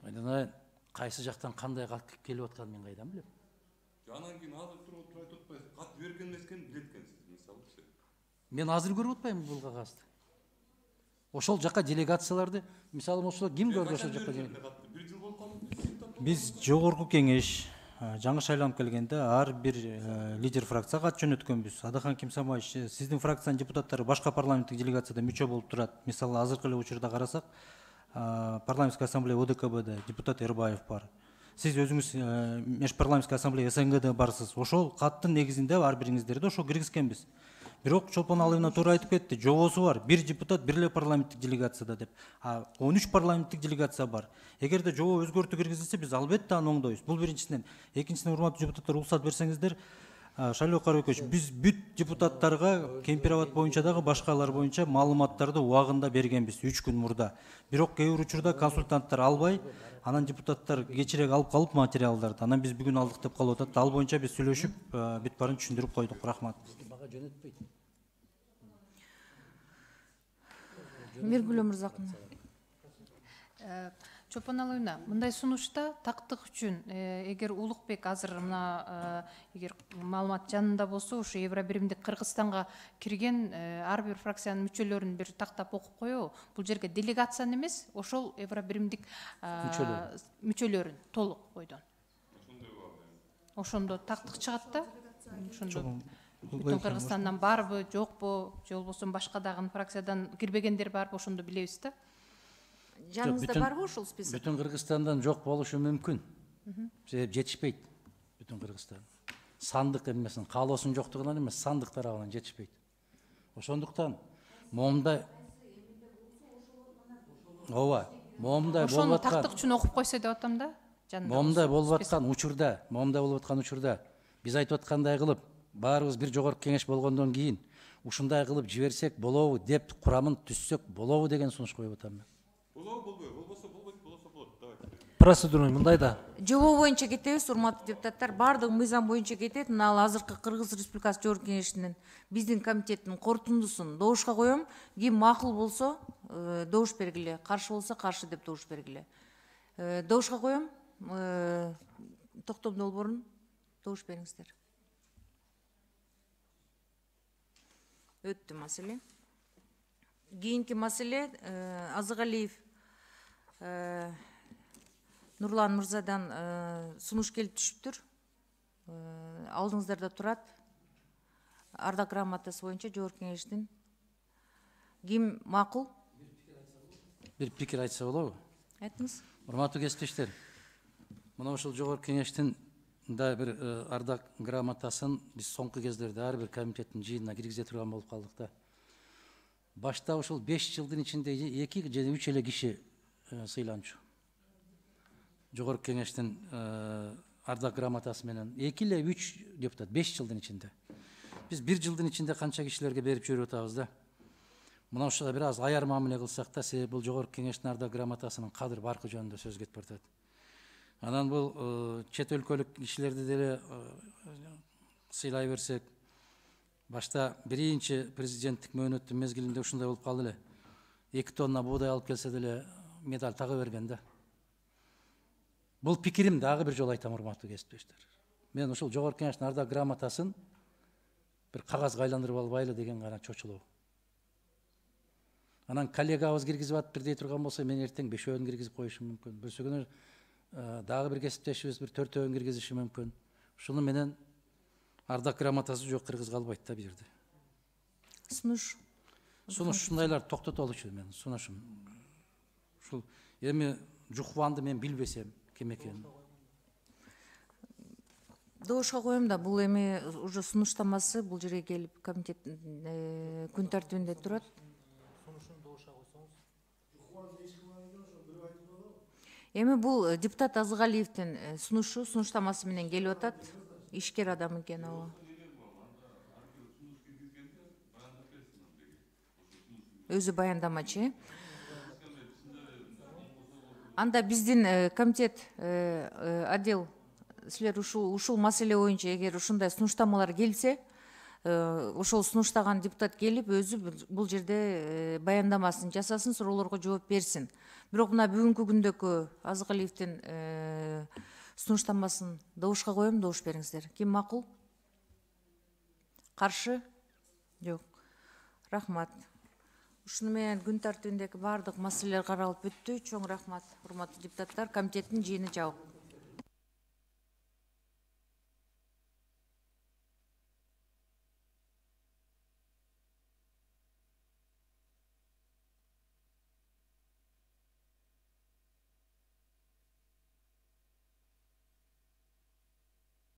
Айдан кайсы жактан кандай кат келип атканын мен кайдан билем? Анан кийин азыр туруп айтып атпайсыз, кат берген эмескен билет экенсиз, мисалы. Мен азыр көрүп атпайм бул кагазды. Ошол жака делегацияларды, мисалы ошол ким көрдү ошол жака? Бир жыл болуп калды. Биз жогорку кеңеш жаңы шайланып келгенде ар бир лидер фракция кат жөнөткөнбүз. Адахан Кимсамбаевич, сиздин фракциянын депутаттары башка парламенттик делегацияда мүчө болуп турат. Мисалы азыркы эле учурда карасак, парламенттик ассамблея ОДКБда депутат Эрбаев бар. Сиз өзүңүз межпарламенттик ассамблея СНГда барсыз. Ошол каттын негизинде ар бириңиздерди ошо киргизкенбиз. Бирок Чолпон Алыевна туура айтып кетти. Жобосу бар. Бир депутат бир эле парламенттик делегацияда деп. 13 парламенттик делегация бар. Эгерде жобо өзгөртүү киргизилсе, биз албетте аны оңдойбуз. Бул биринчисинен. Экинчисинен, урматтуу депутаттар, уруксат берсеңиздер, Шайлоо Карабекович, биз бүт депутаттарга Кемпироват боюнча дагы башкалар боюнча маалыматтарды убагында бергенбиз 3 күн мурда. Бирок кээ бир учурда консультанттар албай, анан депутаттар кечирээк алып калып материалдарды. Анан биз бүгүн алдык деп калып атат. Ал боюнча биз сүйлөшүп, бүт баарын түшүндүрүп койдук. Рахмат. Бага жөнөтпөйт. Миргүл Өмүрзаковна. Чолпон Алыевна, мындай сунушта тактык үчүн эгер Улукбек азыр мына эгер маалымат жанында болсо, ушу Евробиримдик Кыргызстанга кирген ар бир фракциянын мүчөлөрүн бир тактап окуп коебу. Бул жерге делегацияны эмес, ошол Евробиримдик мүчөлөрүн толук бойдон. Ошондо тактык чыгат да. Ошондо бүтүн Кыргызстандан барбы, жокпу, же болбосо башка дагы фракциядан кирбегендер барбы, ошондо билебиз да. Жаныңызда барбы ошол список? Бүтүн Кыргызстандан жок болушу мүмкүн. Себеп жетишпейт бүтүн Кыргызстан. Сандык эмесин, каалоосунун жоктугунан эмес, сандык тарабынан жетишпейт. Ошондуктан моомда ооба, моомда болуп аткан тактык үчүн окуп койсо деп атам да. Моомда болуп аткан учурда, биз айтып аткандай кылып, баарыбыз бир жогорку кеңеш болгондон кийин ушундай кылып жиберсек болобу деп курамын түзсөк болобу деген сунуш коюп атам мен. Процедура мындай да. Жобо боюнча кетебиз, урматтуу депутаттар. Бардык мыйзам боюнча кетет. Мына ал азыркы Кыргыз Республикасы Жогорку Кеңешинин биздин комитеттин корутундусун добушка коем. Ким макул болсо добуш бергиле, каршы болсо каршы деп добуш бергиле. Добушка коем. Токтом долбоорун добуш бериңиздер. Өттү маселе. Кийинки маселе Азыгалиев Нурлан Мырзадан сунуш келип түшүптүр. Алдыңыздарда турат. Ардак грамотасы боюнча Жогорку Кеңештин. Ким макул? Бир пикир айтса болобу? Айтыңыз. Урматтуу кесиптештер, мына ушул Жогорку Кеңештин да бир ардак грамотасын биз соңку кездерде ар бир комитеттин жыйынына киргизе турган болуп калдык да. Башта ушул 5 жылдын ичинде 2 же 3 эле киши сыйланчу. Жогорку Кеңештин ардак грамотасы менен 2 эле 3 депутат 5 жылдын ичинде. Биз 1 жылдын ичинде канча кишилерге берип жүрүп атабыз да. Мына ушуга бир аз аяр мамиле кылсак да, себеби бул Жогорку Кеңештин ардак грамотасынын кадыр баркы жөнүндө сөз кетип баратат. Анан бул чет өлкөлүк кишилерди деле сыйлай берсек, башта биринчи президенттик мөөнөттүн мезгилинде ушундай болуп калды эле. 2 тонна буудай алып келсе деле медаль тагы берген да. Бул пикирим дагы бир жолу айтам, урматтуу кесиптештер. Мен ушул Жогорку Кеңештин ардак грамотасын бир кагазга айландырып албайлы деген гана чочулоо. Анан коллегабыз киргизип атыптыр дей турган болсо, мен эртең 5-өөн киргизип коюшум мүмкүн. Бүрсөгөнө дагы бир кесиптешибиз бир 4-өөн киргизиши мүмкүн. Ушуну менен ардак грамотасы жок кыргыз калбайт да бу жерде. Сунуш. Сунуш ушундайларды токтотолучу мен сунушум. ушул эми жукубанды мен билбесем ким экенин. Добушка коем да, бул эми уже сунуштамасы бул жерге келип комитеттин күн тартибинде турат. Эми бул депутат Азыгалиевдин сунуштамасы менен келип атат. Ишкер адам экен ал. Өзү баяндамачы. Анда биздин комитет отдел силер ушул маселе боюнча эгер ушундай сунуштамалар келсе, ошол сунуштаган депутат келип өзү бул жерде баяндамасын жасасын, суроолорго жооп берсин. Бирок мына бүгүнкү күндөгү Азыгалиевдин сунуштамасын добушка коем, добуш бериңиздер. Ким макул? Каршы? Жок. Рахмат. Ушуну менен күн тартибиндеги баардык маселелер каралып бүттү. Чоң рахмат, урматтуу депутаттар. Комитеттин жыйыны жабык.